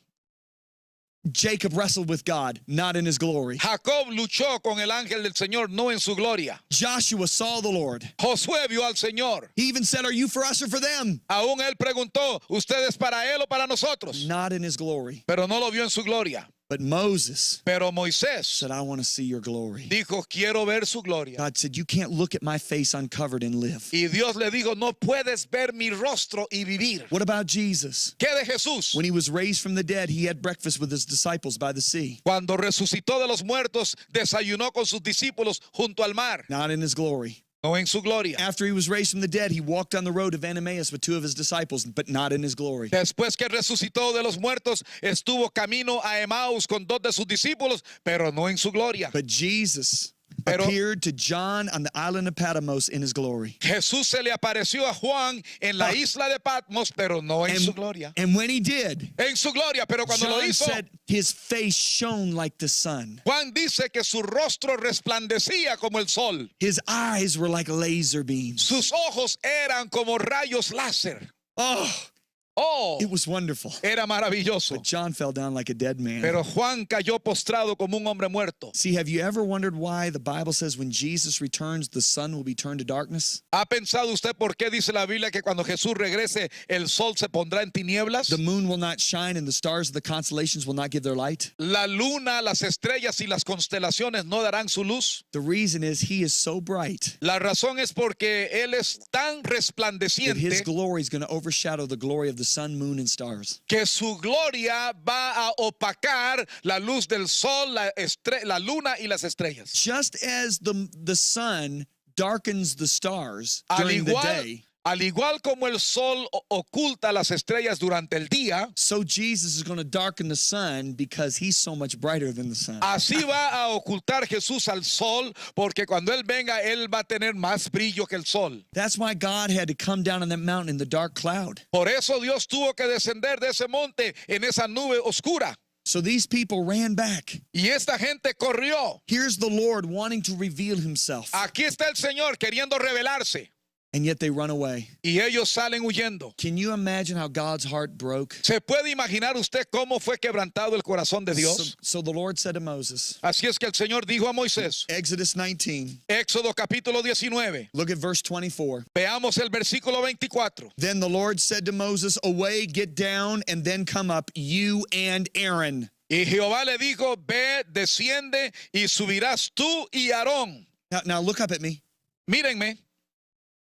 [SPEAKER 1] Jacob wrestled with God, not in his glory.
[SPEAKER 2] Jacob luchó con el ángel del Señor, no en su gloria.
[SPEAKER 1] Joshua saw the Lord.
[SPEAKER 2] Josué vio al Señor.
[SPEAKER 1] He even said, "Are you for us or for them?"
[SPEAKER 2] Aún él preguntó, ¿usted es para él o para nosotros?
[SPEAKER 1] Not in his glory.
[SPEAKER 2] Pero no lo vio en su gloria.
[SPEAKER 1] But Moses
[SPEAKER 2] Pero Moisés
[SPEAKER 1] said, "I want to see your glory."
[SPEAKER 2] dijo, quiero ver su gloria.
[SPEAKER 1] God said, "You can't look at my face uncovered and live."
[SPEAKER 2] Y Dios le dijo, no puedes ver mi rostro y vivir.
[SPEAKER 1] What about Jesus?
[SPEAKER 2] ¿Qué de Jesús?
[SPEAKER 1] When he was raised from the dead, he had breakfast with his disciples by the sea.
[SPEAKER 2] Cuando resucitó de los muertos, desayunó con sus discípulos junto al mar,
[SPEAKER 1] Not in his glory.
[SPEAKER 2] no en su gloria.
[SPEAKER 1] After he was raised from the dead, he walked on the road of Emmaus with two of his disciples, but not in his glory.
[SPEAKER 2] Después que resucitó de los muertos, estuvo camino a Emaús con dos de sus discípulos, pero no en su gloria.
[SPEAKER 1] But Jesus
[SPEAKER 2] Pero-
[SPEAKER 1] appeared to John on the island of Patmos in his glory.
[SPEAKER 2] Jesús se le apareció a Juan en la isla de Patmos, pero no en su gloria.
[SPEAKER 1] And when he did,
[SPEAKER 2] En su gloria, pero cuando lo
[SPEAKER 1] John
[SPEAKER 2] hizo,
[SPEAKER 1] said his face shone like the sun.
[SPEAKER 2] Juan dice que su rostro resplandecía como el sol.
[SPEAKER 1] His eyes were like laser beams.
[SPEAKER 2] Sus ojos eran como rayos láser.
[SPEAKER 1] Oh,
[SPEAKER 2] Oh,
[SPEAKER 1] it was wonderful.
[SPEAKER 2] era maravilloso.
[SPEAKER 1] But John fell down like a dead man.
[SPEAKER 2] Pero Juan cayó postrado como un hombre muerto.
[SPEAKER 1] See, have you ever wondered why the Bible says when Jesus returns, the sun will be turned to darkness?
[SPEAKER 2] ¿Ha pensado usted por qué dice la Biblia que cuando Jesús regrese el sol se pondrá en tinieblas?
[SPEAKER 1] The moon will not shine and the stars of the constellations will not give their light?
[SPEAKER 2] La luna, las estrellas y las constelaciones no darán su luz.
[SPEAKER 1] The reason is he is so bright
[SPEAKER 2] La razón es porque Él es tan
[SPEAKER 1] that his
[SPEAKER 2] resplandeciente
[SPEAKER 1] glory is going to overshadow the glory of the sun, moon, and stars.
[SPEAKER 2] que su gloria va a opacar la luz del sol, la luna y las estrellas.
[SPEAKER 1] Just as the sun darkens the stars
[SPEAKER 2] Al
[SPEAKER 1] during the
[SPEAKER 2] igual,
[SPEAKER 1] day,
[SPEAKER 2] al igual como el sol oculta las estrellas durante el día,
[SPEAKER 1] so Jesus is going to darken the sun because he's so much brighter than the sun.
[SPEAKER 2] así va a ocultar Jesús al sol, porque cuando Él venga, Él va a tener más brillo que el sol.
[SPEAKER 1] That's why God had to come down on that mountain in the dark cloud.
[SPEAKER 2] Por eso Dios tuvo que descender de ese monte en esa nube oscura.
[SPEAKER 1] So these people ran back.
[SPEAKER 2] Y esta gente corrió.
[SPEAKER 1] Here's the Lord wanting to reveal himself,
[SPEAKER 2] Aquí está el Señor queriendo revelarse.
[SPEAKER 1] and yet they run away.
[SPEAKER 2] Y ellos salen huyendo.
[SPEAKER 1] Can you imagine how God's heart broke?
[SPEAKER 2] ¿Se puede imaginar usted cómo fue quebrantado el corazón de
[SPEAKER 1] So,
[SPEAKER 2] Dios?
[SPEAKER 1] so the Lord said to Moses,
[SPEAKER 2] Así es que el Señor dijo a Moisés,
[SPEAKER 1] Exodus 19,
[SPEAKER 2] Éxodo capítulo 19,
[SPEAKER 1] look at verse 24.
[SPEAKER 2] veamos el versículo 24.
[SPEAKER 1] Then the Lord said to Moses, Away, get down, and then come up, you and Aaron.
[SPEAKER 2] Y Jehová le dijo, ve, desciende y subirás tú y Aarón.
[SPEAKER 1] Now look up at me.
[SPEAKER 2] Mírenme,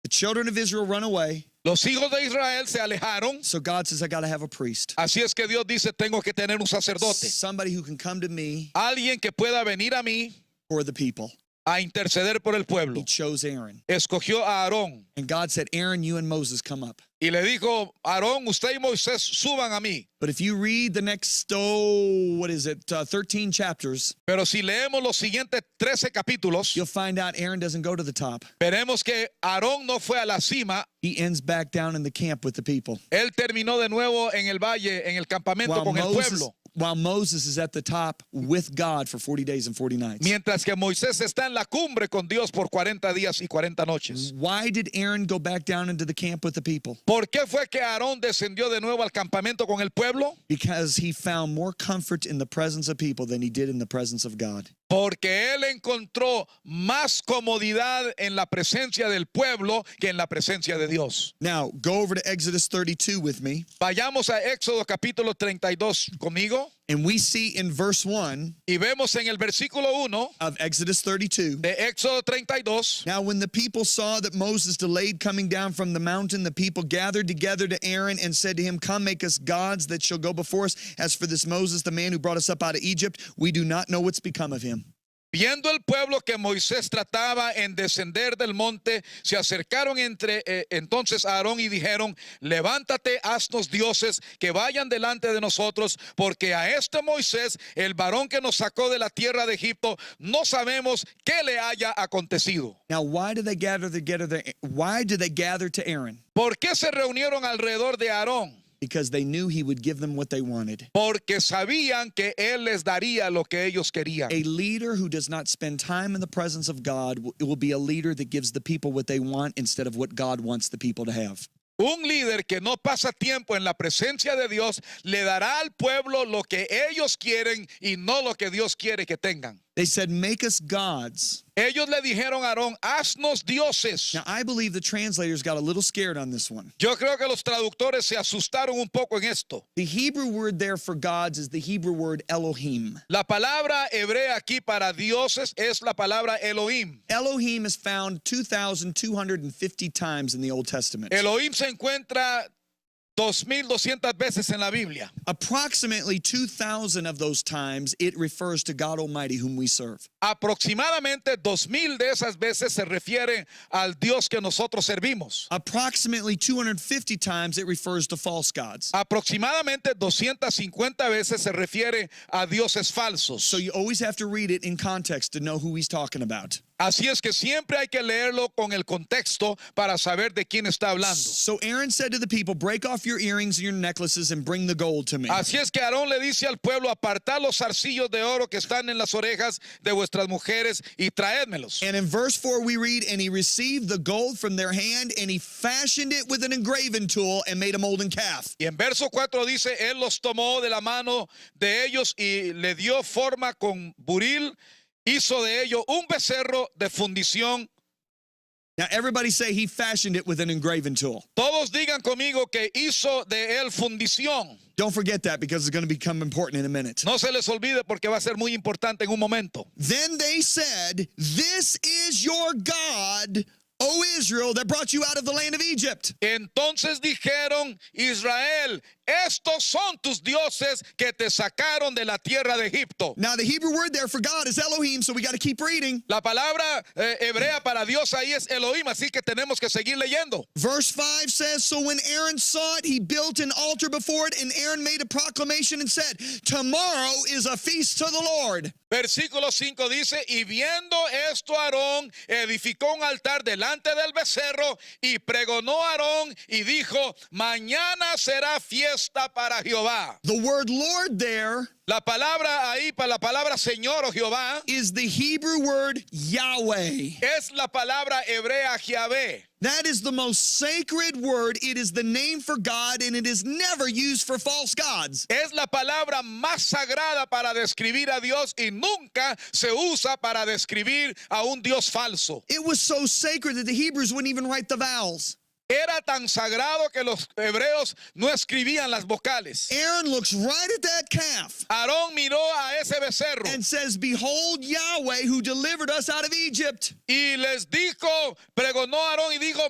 [SPEAKER 1] The children of Israel run away.
[SPEAKER 2] los hijos de Israel se alejaron.
[SPEAKER 1] So God says, I got to have a priest.
[SPEAKER 2] Así es que Dios dice, tengo que tener un sacerdote.
[SPEAKER 1] Somebody who can come to me
[SPEAKER 2] Alguien que pueda venir a mí
[SPEAKER 1] for the people.
[SPEAKER 2] a interceder por el
[SPEAKER 1] He
[SPEAKER 2] pueblo.
[SPEAKER 1] chose Aaron.
[SPEAKER 2] Escogió a Aarón.
[SPEAKER 1] And God said, Aaron, you and Moses come up.
[SPEAKER 2] Y le dijo, Aarón, usted y Moisés suban a mí.
[SPEAKER 1] But if you read the next, 13 chapters,
[SPEAKER 2] Pero si leemos los siguientes 13 capítulos,
[SPEAKER 1] you'll find out Aaron doesn't go to the top.
[SPEAKER 2] veremos que Aarón no fue a la cima.
[SPEAKER 1] He ends back down in the camp with the people.
[SPEAKER 2] Él terminó de nuevo en el valle, en el campamento con el pueblo.
[SPEAKER 1] While Moses is at the top with God for 40 days and 40 nights.
[SPEAKER 2] Mientras que Moisés está en la cumbre con Dios por 40 días y 40 noches.
[SPEAKER 1] Why did Aaron go back down into the camp with the people?
[SPEAKER 2] ¿Por qué fue que Aarón descendió de nuevo al campamento con el pueblo?
[SPEAKER 1] Because he found more comfort in the presence of people than he did in the presence of God.
[SPEAKER 2] Porque él encontró más comodidad en la presencia del pueblo que en la presencia de Dios.
[SPEAKER 1] Now, go over to Exodus 32 with me,
[SPEAKER 2] Vayamos a Éxodo capítulo 32 conmigo
[SPEAKER 1] and we see in verse 1
[SPEAKER 2] y vemos en el versículo 1
[SPEAKER 1] of Exodus 32.
[SPEAKER 2] de Éxodo 32.
[SPEAKER 1] Now, when the people saw that Moses delayed coming down from the mountain, the people gathered together to Aaron and said to him, Come, make us gods that shall go before us. As for this Moses, the man who brought us up out of Egypt, we do not know what's become of him.
[SPEAKER 2] Viendo el pueblo que Moisés trataba en descender del monte, se acercaron entonces a Aarón y dijeron: levántate, haznos dioses que vayan delante de nosotros, porque a este Moisés, el varón que nos sacó de la tierra de Egipto, no sabemos qué le haya acontecido.
[SPEAKER 1] Now, why did they gather to Aaron?
[SPEAKER 2] ¿Por qué se reunieron alrededor de Aarón?
[SPEAKER 1] Because they knew he would give them what they wanted.
[SPEAKER 2] Porque sabían que él les daría lo que ellos querían.
[SPEAKER 1] A leader who does not spend time in the presence of God will be a leader that gives the people what they want instead of what God wants the people to have.
[SPEAKER 2] Un líder que no pasa tiempo en la presencia de Dios le dará al pueblo lo que ellos quieren y no lo que Dios quiere que tengan.
[SPEAKER 1] They said, make us gods.
[SPEAKER 2] Ellos le dijeron a Aarón: haznos dioses.
[SPEAKER 1] Now, I believe the translators got a little scared on this one.
[SPEAKER 2] Yo creo que los traductores se asustaron un poco en esto.
[SPEAKER 1] The Hebrew word there for gods is the Hebrew word Elohim.
[SPEAKER 2] La palabra hebrea aquí para dioses es la palabra Elohim.
[SPEAKER 1] Elohim is found 2,250 times in the Old Testament.
[SPEAKER 2] Elohim se encuentra 2,200 veces en la Biblia.
[SPEAKER 1] Approximately 2,000 of those times, it refers to God Almighty, whom we serve.
[SPEAKER 2] Aproximadamente 2,000 de esas veces se refiere al Dios que nosotros servimos.
[SPEAKER 1] Approximately 250 times, it refers to false gods.
[SPEAKER 2] Aproximadamente 250 veces se refiere a dioses falsos.
[SPEAKER 1] So you always have to read it in context to know who he's talking about.
[SPEAKER 2] Así es que siempre hay que leerlo con el contexto para saber de quién está hablando.
[SPEAKER 1] So Aaron said to the people, break off your earrings and your necklaces and bring the gold to me.
[SPEAKER 2] Así es que Aarón le dice al pueblo: apartad los zarcillos de oro que están en las orejas de vuestras mujeres y traédmelos.
[SPEAKER 1] And in verse 4 we read, and he received the gold from their hand and he fashioned it with an engraving tool and made a molten calf.
[SPEAKER 2] Y en verso 4 dice: él los tomó de la mano de ellos y le dio forma con buril, hizo de ello un becerro de fundición.
[SPEAKER 1] Now everybody say he fashioned it with an engraving tool.
[SPEAKER 2] Todos digan conmigo que hizo de él fundición.
[SPEAKER 1] Don't forget that because it's going to become important in a minute.
[SPEAKER 2] No se les olvide porque va a ser muy importante en un momento.
[SPEAKER 1] Then they said, this is your God, O Israel, that brought you out of the land of Egypt.
[SPEAKER 2] Entonces dijeron: Israel, estos son tus dioses que te sacaron de la tierra de Egipto.
[SPEAKER 1] Now the Hebrew word there for God is Elohim, so we got to keep reading.
[SPEAKER 2] La palabra hebrea para Dios ahí es Elohim, así que tenemos que seguir leyendo.
[SPEAKER 1] Verse 5 says, so when Aaron saw it, he built an altar before it, and Aaron made a proclamation and said, tomorrow is a feast to the Lord.
[SPEAKER 2] Versículo 5 dice: y viendo esto Aarón edificó un altar delante del becerro y pregonó Aarón y dijo: mañana será fiesta para Jehová.
[SPEAKER 1] The word Lord there
[SPEAKER 2] La palabra ahí para la palabra Señor o Jehová
[SPEAKER 1] is the Hebrew word Yahweh.
[SPEAKER 2] es la palabra hebrea Yahvé.
[SPEAKER 1] That is the most sacred word. It is the name for God, and it is never used for false gods.
[SPEAKER 2] Es la palabra más sagrada para describir a Dios y nunca se usa para describir a un Dios falso.
[SPEAKER 1] It was so sacred that the Hebrews wouldn't even write the vowels.
[SPEAKER 2] Era tan sagrado que los hebreos no escribían las vocales.
[SPEAKER 1] Aaron looks right at that calf
[SPEAKER 2] Aarón miró a ese becerro
[SPEAKER 1] and says, behold Yahweh who delivered us out of Egypt.
[SPEAKER 2] y les dijo, pregonó Aarón y dijo: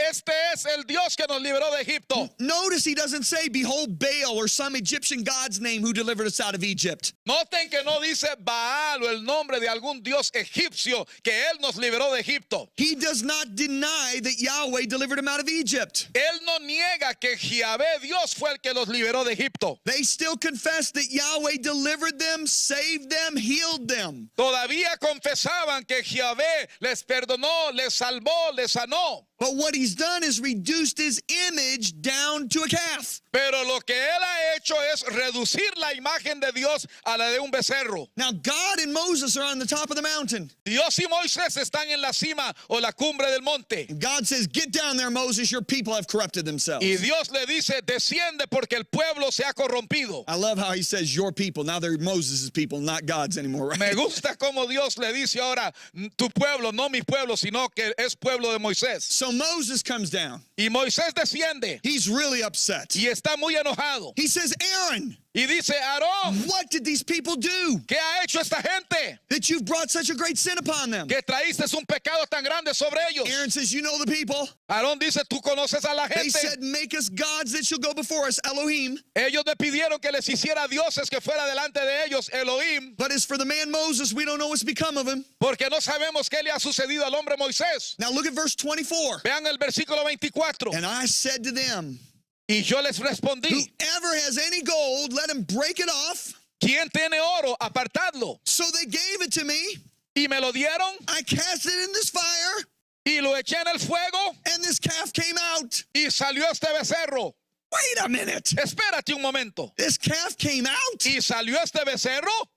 [SPEAKER 2] este es el Dios que nos liberó de Egipto.
[SPEAKER 1] Notice he doesn't say, behold Baal or some Egyptian god's name who delivered us out of Egypt.
[SPEAKER 2] Noten que no dice Baal o el nombre de algún dios egipcio que él nos liberó de Egipto.
[SPEAKER 1] He does not deny that Yahweh delivered him out of Egypt.
[SPEAKER 2] Él no niega que Yahvé, Dios, fue el que los liberó de Egipto.
[SPEAKER 1] They still confess that Yahweh delivered them, saved them, healed them.
[SPEAKER 2] Todavía confesaban que Yahvé les perdonó, les salvó, les sanó.
[SPEAKER 1] But what he's done is reduced his image down to a calf.
[SPEAKER 2] Pero lo que él ha hecho es reducir la imagen de Dios a la de un becerro.
[SPEAKER 1] Now God and Moses are on the top of the mountain.
[SPEAKER 2] Dios y Moisés están en la cima o la cumbre del monte.
[SPEAKER 1] And God says, get down there, Moses, your people have corrupted themselves.
[SPEAKER 2] Y Dios le dice: desciende porque el pueblo se ha corrompido.
[SPEAKER 1] I love how he says your people. Now they're Moses' people, not God's anymore, right?
[SPEAKER 2] Me gusta como Dios le dice ahora: tu pueblo, no mi pueblo, sino que es pueblo de Moisés.
[SPEAKER 1] So Moses comes down.
[SPEAKER 2] Y Moisés desciende
[SPEAKER 1] He's really upset.
[SPEAKER 2] y está muy enojado.
[SPEAKER 1] He says, Aaron,
[SPEAKER 2] Y dice Aarón,
[SPEAKER 1] what did these people do
[SPEAKER 2] ¿qué ha hecho esta gente?
[SPEAKER 1] that you've brought such a great sin upon them?
[SPEAKER 2] Que traíste un pecado tan grande sobre ellos.
[SPEAKER 1] Aaron says, you know the people.
[SPEAKER 2] Aarón dice, tú conoces a la
[SPEAKER 1] They
[SPEAKER 2] gente.
[SPEAKER 1] said, make us gods that shall go before us, Elohim.
[SPEAKER 2] Ellos me pidieron que les hiciera dioses que fuera delante de ellos, Elohim,
[SPEAKER 1] But as for the man Moses, we don't know what's become of him.
[SPEAKER 2] porque no sabemos qué le ha sucedido al hombre Moisés.
[SPEAKER 1] Now look at verse 24.
[SPEAKER 2] Vean el versículo 24.
[SPEAKER 1] And I said to them,
[SPEAKER 2] Y yo les respondí,
[SPEAKER 1] whoever has any gold, let him break it off.
[SPEAKER 2] ¿quién tiene oro? Apartadlo.
[SPEAKER 1] So they gave it to me.
[SPEAKER 2] Y me lo dieron
[SPEAKER 1] I cast it in this fire,
[SPEAKER 2] y lo eché en el fuego
[SPEAKER 1] and this calf came out.
[SPEAKER 2] y salió este becerro.
[SPEAKER 1] Wait a minute.
[SPEAKER 2] Espérate un momento.
[SPEAKER 1] This calf came out.
[SPEAKER 2] Y salió este becerro.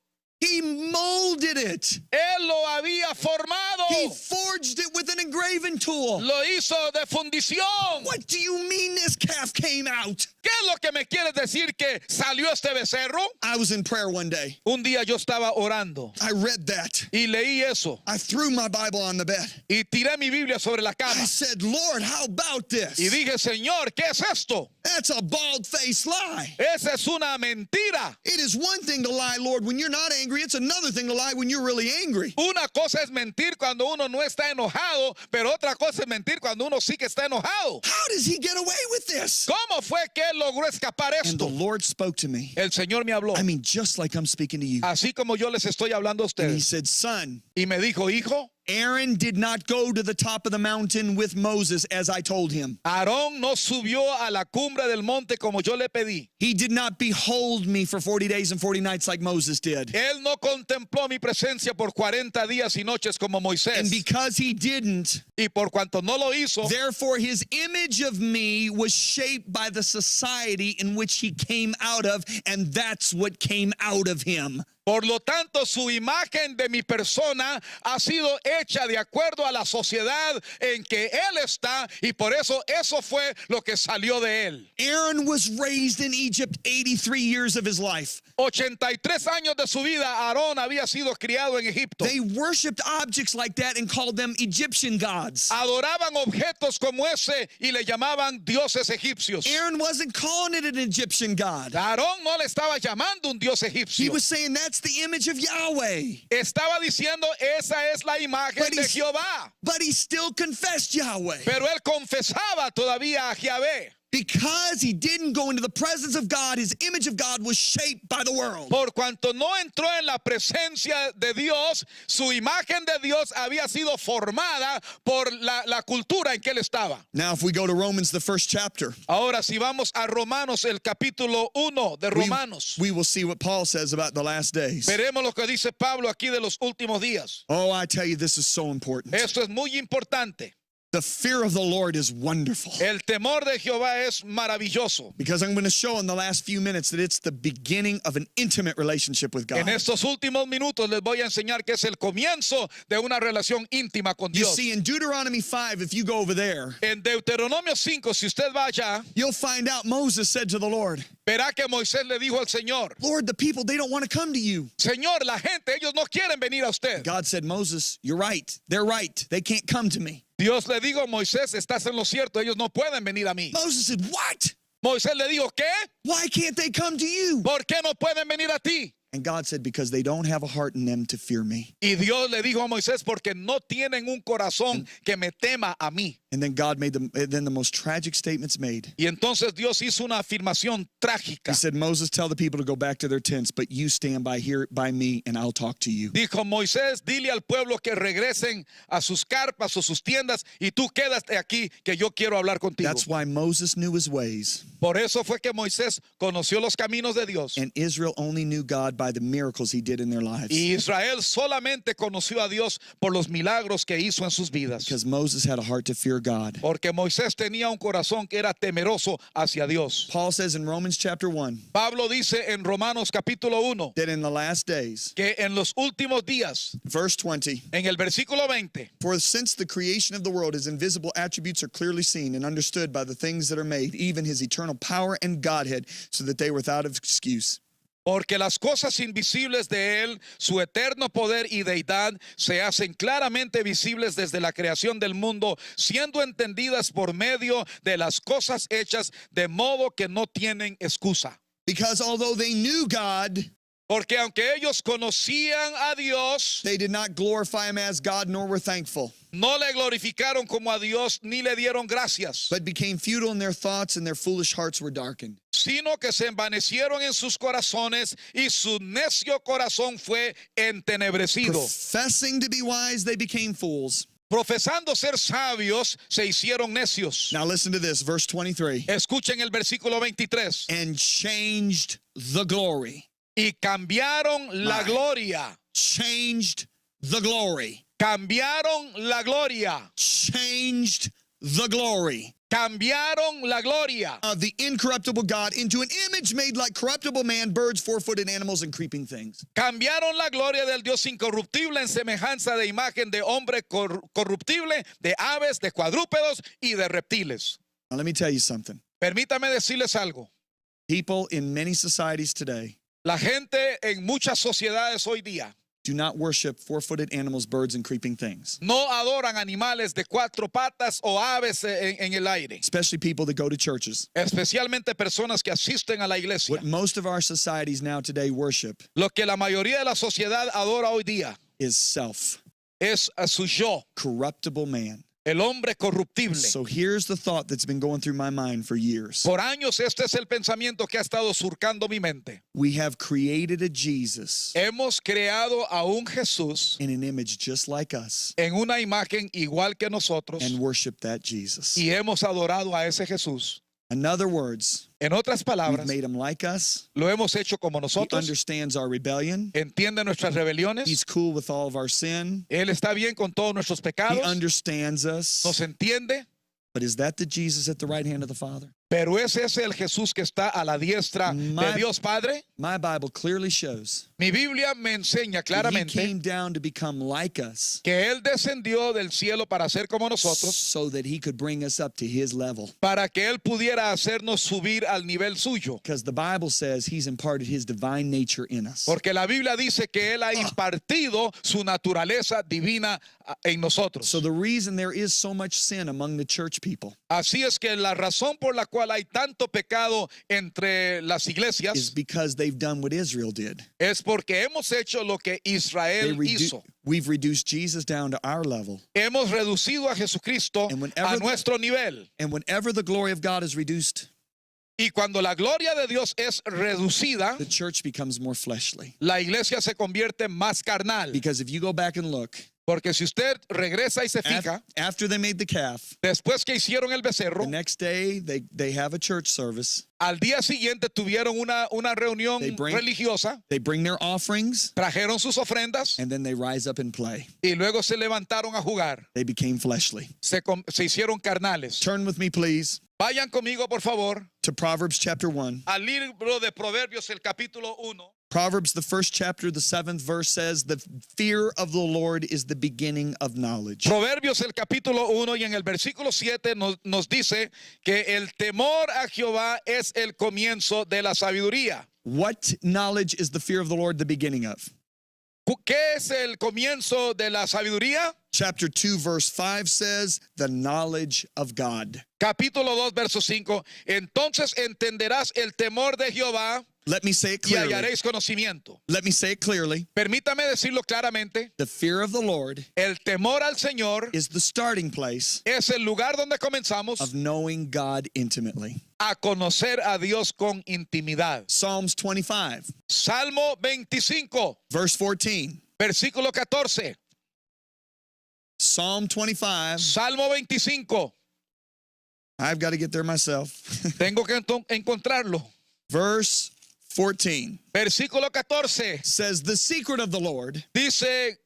[SPEAKER 1] He molded it.
[SPEAKER 2] Él lo había formado.
[SPEAKER 1] He forged it with an engraving tool.
[SPEAKER 2] Lo hizo de fundición.
[SPEAKER 1] What do you mean this calf came out?
[SPEAKER 2] ¿Qué es lo que me quieres decir que salió este becerro?
[SPEAKER 1] I was in prayer one day.
[SPEAKER 2] Un día yo estaba orando
[SPEAKER 1] I read that.
[SPEAKER 2] y leí eso
[SPEAKER 1] I threw my Bible on the bed.
[SPEAKER 2] y tiré mi Biblia sobre la
[SPEAKER 1] I
[SPEAKER 2] cama
[SPEAKER 1] said, Lord, how about
[SPEAKER 2] y
[SPEAKER 1] this?
[SPEAKER 2] dije, Señor, ¿qué es esto?
[SPEAKER 1] That's a bald-faced lie.
[SPEAKER 2] Esa es una mentira.
[SPEAKER 1] It is one thing to lie, Lord, when you're not angry. It's another thing to lie when you're really angry.
[SPEAKER 2] Una cosa es mentir cuando uno no está enojado, pero otra cosa es mentir cuando uno sí que está enojado.
[SPEAKER 1] How does he get away with this?
[SPEAKER 2] ¿Cómo fue que él logró escapar
[SPEAKER 1] And the
[SPEAKER 2] esto?
[SPEAKER 1] Lord spoke to me.
[SPEAKER 2] El Señor me habló,
[SPEAKER 1] I mean, just like I'm speaking to you.
[SPEAKER 2] así como yo les estoy hablando a
[SPEAKER 1] And he
[SPEAKER 2] ustedes.
[SPEAKER 1] said, son,
[SPEAKER 2] Y me dijo, hijo,
[SPEAKER 1] Aaron did not go to the top of the mountain with Moses as I told him.
[SPEAKER 2] Aarón no subió a la cumbre del monte como yo le pedí.
[SPEAKER 1] He did not behold me for 40 days and 40 nights like Moses did.
[SPEAKER 2] Él no contempló mi presencia por 40 días y noches como
[SPEAKER 1] And
[SPEAKER 2] Moisés.
[SPEAKER 1] because he didn't,
[SPEAKER 2] Y por cuanto no lo hizo,
[SPEAKER 1] therefore his image of me was shaped by the society in which he came out of, and that's what came out of him.
[SPEAKER 2] por lo tanto, su imagen de mi persona ha sido hecha de acuerdo a la sociedad en que él está y por eso fue lo que salió de él.
[SPEAKER 1] Aaron was raised in Egypt 83 years of his life.
[SPEAKER 2] 83 años de su vida, Aarón había sido criado en Egipto.
[SPEAKER 1] They worshiped objects like that and called them Egyptian gods.
[SPEAKER 2] Adoraban objetos como ese y le llamaban dioses egipcios.
[SPEAKER 1] Aaron wasn't calling it an Egyptian god.
[SPEAKER 2] Aarón no le estaba llamando un dios
[SPEAKER 1] He
[SPEAKER 2] egipcio.
[SPEAKER 1] was saying that's the image of Yahweh.
[SPEAKER 2] Estaba diciendo, esa es la imagen
[SPEAKER 1] But
[SPEAKER 2] de
[SPEAKER 1] he's-
[SPEAKER 2] Jehová.
[SPEAKER 1] But he still confessed Yahweh.
[SPEAKER 2] Pero él confesaba todavía a Yahvé.
[SPEAKER 1] Because he didn't go into the presence of God, his image of God was shaped by the world.
[SPEAKER 2] Por cuanto no entró en la presencia de Dios, su imagen de Dios había sido formada por la cultura en que él estaba.
[SPEAKER 1] Now, if we go to Romans, the first chapter,
[SPEAKER 2] Ahora, si vamos a Romanos, el capítulo 1 de Romanos,
[SPEAKER 1] we will see what Paul says about the last days.
[SPEAKER 2] veremos lo que dice Pablo aquí de los últimos días.
[SPEAKER 1] Oh, I tell you, this is so important.
[SPEAKER 2] Esto es muy importante.
[SPEAKER 1] The fear of the Lord is wonderful.
[SPEAKER 2] El temor de Jehová es maravilloso.
[SPEAKER 1] Because I'm going to show in the last few minutes that it's the beginning of an intimate relationship with
[SPEAKER 2] En
[SPEAKER 1] God.
[SPEAKER 2] estos últimos minutos les voy a enseñar que es el comienzo de una relación íntima con
[SPEAKER 1] You
[SPEAKER 2] Dios.
[SPEAKER 1] see, in Deuteronomy 5, if you go over there,
[SPEAKER 2] En Deuteronomio 5, si usted va allá,
[SPEAKER 1] you'll find out Moses said to the Lord,
[SPEAKER 2] verá que Moisés le dijo al Señor,
[SPEAKER 1] Lord, the people, they don't want to come to you.
[SPEAKER 2] Señor, la gente, ellos no quieren venir a usted.
[SPEAKER 1] God said, Moses, you're right. They're right. They can't come to me.
[SPEAKER 2] Dios le dijo, Moisés, estás en lo cierto, ellos no pueden venir a mí.
[SPEAKER 1] Moses said, what?
[SPEAKER 2] Moisés le dijo, ¿qué?
[SPEAKER 1] Why can't they come to you?
[SPEAKER 2] ¿Por qué no pueden venir a ti?
[SPEAKER 1] And God said, because they don't have a heart in them to fear me.
[SPEAKER 2] Y Dios le dijo a Moisés, porque no tienen un corazón que me tema a mí.
[SPEAKER 1] And then God made then the most tragic statements made.
[SPEAKER 2] Y entonces Dios hizo una afirmación trágica.
[SPEAKER 1] He said, Moses, tell the people to go back to their tents, but you stand by here by me and I'll talk to you.
[SPEAKER 2] Dijo Moisés, dile al pueblo que regresen a sus carpas o sus tiendas y tú quédate aquí que yo quiero hablar contigo.
[SPEAKER 1] That's why Moses knew his ways,
[SPEAKER 2] Por eso fue que Moisés conoció los caminos de Dios.
[SPEAKER 1] and Israel only knew God by the miracles he did in their lives.
[SPEAKER 2] Y Israel solamente conoció a Dios por los milagros que hizo en sus vidas.
[SPEAKER 1] Because Moses had a heart to fear God.
[SPEAKER 2] Porque Moisés tenía un corazón que era temeroso hacia Dios.
[SPEAKER 1] Paul says in Romans chapter 1
[SPEAKER 2] Pablo dice en Romanos capítulo 1
[SPEAKER 1] that in the last days,
[SPEAKER 2] que en los últimos días,
[SPEAKER 1] verse 20,
[SPEAKER 2] en el versículo 20,
[SPEAKER 1] for since the creation of the world, his invisible attributes are clearly seen and understood by the things that are made, even his eternal power and Godhead, so that they were without excuse.
[SPEAKER 2] porque las cosas invisibles de él, su eterno poder y deidad, se hacen claramente visibles desde la creación del mundo, siendo entendidas por medio de las cosas hechas, de modo que no tienen excusa.
[SPEAKER 1] Because although they knew God,
[SPEAKER 2] Porque aunque ellos conocían a Dios,
[SPEAKER 1] they did not glorify him as God nor were thankful,
[SPEAKER 2] no le glorificaron como a Dios ni le dieron gracias,
[SPEAKER 1] but became futile in their thoughts and their foolish hearts were darkened.
[SPEAKER 2] sino que se envanecieron en sus corazones y su necio corazón fue entenebrecido.
[SPEAKER 1] Professing to be wise, they became fools.
[SPEAKER 2] Profesando ser sabios, se hicieron necios.
[SPEAKER 1] Now listen to this, verse 23.
[SPEAKER 2] Escuchen el versículo 23.
[SPEAKER 1] And changed the glory.
[SPEAKER 2] Y cambiaron la
[SPEAKER 1] My.
[SPEAKER 2] gloria.
[SPEAKER 1] Changed the glory.
[SPEAKER 2] Cambiaron la gloria.
[SPEAKER 1] Changed the glory
[SPEAKER 2] Cambiaron la gloria
[SPEAKER 1] of the incorruptible God into an image made like corruptible man, birds, four-footed animals, and creeping things.
[SPEAKER 2] Cambiaron la gloria del Dios incorruptible en semejanza de imagen de hombre corruptible, de aves, de cuadrúpedos y de reptiles.
[SPEAKER 1] Now let me tell you something.
[SPEAKER 2] Permítame decirles algo.
[SPEAKER 1] People in many societies today
[SPEAKER 2] La gente en muchas sociedades hoy día
[SPEAKER 1] do not worship four-footed animals, birds, and creeping things.
[SPEAKER 2] no adoran animales de cuatro patas o aves en el aire,
[SPEAKER 1] Especially people that go to churches.
[SPEAKER 2] especialmente personas que asisten a la iglesia.
[SPEAKER 1] What most of our societies now today worship
[SPEAKER 2] Lo que la mayoría de la sociedad adora hoy día
[SPEAKER 1] is self,
[SPEAKER 2] es a su yo,
[SPEAKER 1] corruptible man.
[SPEAKER 2] el hombre corruptible.
[SPEAKER 1] So here's the thought that's been going through my mind for years.
[SPEAKER 2] Por años este es el pensamiento que ha estado surcando mi mente.
[SPEAKER 1] We have created a Jesus
[SPEAKER 2] Hemos creado a un Jesús
[SPEAKER 1] in an image just like us
[SPEAKER 2] en una imagen igual que nosotros
[SPEAKER 1] and worship that Jesus.
[SPEAKER 2] y hemos adorado a ese Jesús.
[SPEAKER 1] In other words,
[SPEAKER 2] En otras
[SPEAKER 1] we've
[SPEAKER 2] palabras,
[SPEAKER 1] made him like us.
[SPEAKER 2] lo hemos hecho como
[SPEAKER 1] He
[SPEAKER 2] nosotros.
[SPEAKER 1] understands our rebellion.
[SPEAKER 2] Entiende nuestras rebeliones.
[SPEAKER 1] He's cool with all of our sin.
[SPEAKER 2] Él está bien con todos nuestros
[SPEAKER 1] He
[SPEAKER 2] pecados.
[SPEAKER 1] understands us.
[SPEAKER 2] Nos entiende.
[SPEAKER 1] But is that the Jesus at the right hand of the Father?
[SPEAKER 2] Pero ¿es ese el Jesús que está a la diestra de Dios Padre?
[SPEAKER 1] My Bible clearly shows
[SPEAKER 2] Mi Biblia me enseña
[SPEAKER 1] that he
[SPEAKER 2] claramente
[SPEAKER 1] came down to become like us
[SPEAKER 2] que Él descendió del cielo para ser como nosotros,
[SPEAKER 1] so that he could bring us up to his level.
[SPEAKER 2] para que Él pudiera hacernos subir al nivel suyo.
[SPEAKER 1] Because the Bible says he's imparted his divine nature in us.
[SPEAKER 2] Porque la Biblia dice que Él ha impartido su naturaleza divina en nosotros.
[SPEAKER 1] So the reason there is so much sin among the church people
[SPEAKER 2] Así es que la razón por la cual hay tanto pecado entre las
[SPEAKER 1] is
[SPEAKER 2] iglesias
[SPEAKER 1] because they've done what Israel did.
[SPEAKER 2] es porque hemos hecho lo que Israel hizo.
[SPEAKER 1] We've reduced Jesus down to our level.
[SPEAKER 2] Hemos reducido a Jesucristo
[SPEAKER 1] And whenever
[SPEAKER 2] a nuestro nivel.
[SPEAKER 1] And whenever the glory of God is reduced,
[SPEAKER 2] Y cuando la gloria de Dios es reducida,
[SPEAKER 1] the church becomes more fleshly.
[SPEAKER 2] la iglesia se convierte más carnal.
[SPEAKER 1] Because if you go back and look,
[SPEAKER 2] Porque si usted regresa y se fija,
[SPEAKER 1] after they made the calf,
[SPEAKER 2] después que hicieron el becerro,
[SPEAKER 1] the next day they have a church service.
[SPEAKER 2] al día siguiente tuvieron una reunión
[SPEAKER 1] They bring-
[SPEAKER 2] religiosa,
[SPEAKER 1] They bring their offerings,
[SPEAKER 2] trajeron sus ofrendas
[SPEAKER 1] and then they rise up and play.
[SPEAKER 2] y luego se levantaron a jugar.
[SPEAKER 1] They became fleshly.
[SPEAKER 2] Se hicieron carnales.
[SPEAKER 1] Turn with me, please,
[SPEAKER 2] Vayan conmigo, por favor,
[SPEAKER 1] to Proverbs chapter 1.
[SPEAKER 2] al libro de Proverbios, el capítulo 1.
[SPEAKER 1] Proverbs, the first chapter, the 7th verse says, the fear of the Lord is the beginning of knowledge.
[SPEAKER 2] Proverbios, el capítulo 1, y en el versículo 7 nos dice que el temor a Jehová es el comienzo de la sabiduría.
[SPEAKER 1] What knowledge is the fear of the Lord the beginning of?
[SPEAKER 2] ¿Qué es el comienzo de la sabiduría?
[SPEAKER 1] Chapter 2, verse 5 says, the knowledge of God.
[SPEAKER 2] Capítulo 2, verso 5. Entonces entenderás el temor de Jehová
[SPEAKER 1] Let me say it
[SPEAKER 2] y
[SPEAKER 1] clearly.
[SPEAKER 2] hallaréis conocimiento.
[SPEAKER 1] Let me say it clearly.
[SPEAKER 2] Permítame decirlo claramente.
[SPEAKER 1] The fear of the Lord
[SPEAKER 2] El temor al Señor
[SPEAKER 1] is the starting place
[SPEAKER 2] es el lugar donde comenzamos
[SPEAKER 1] of knowing God intimately.
[SPEAKER 2] a conocer a Dios con intimidad.
[SPEAKER 1] Psalms 25,
[SPEAKER 2] Salmo 25,
[SPEAKER 1] verse 14.
[SPEAKER 2] versículo 14.
[SPEAKER 1] Psalm 25.
[SPEAKER 2] Salmo 25.
[SPEAKER 1] I've got to get there myself.
[SPEAKER 2] Tengo que encontrarlo.
[SPEAKER 1] Verse 14
[SPEAKER 2] Versículo 14
[SPEAKER 1] says, the secret of the Lord
[SPEAKER 2] dice,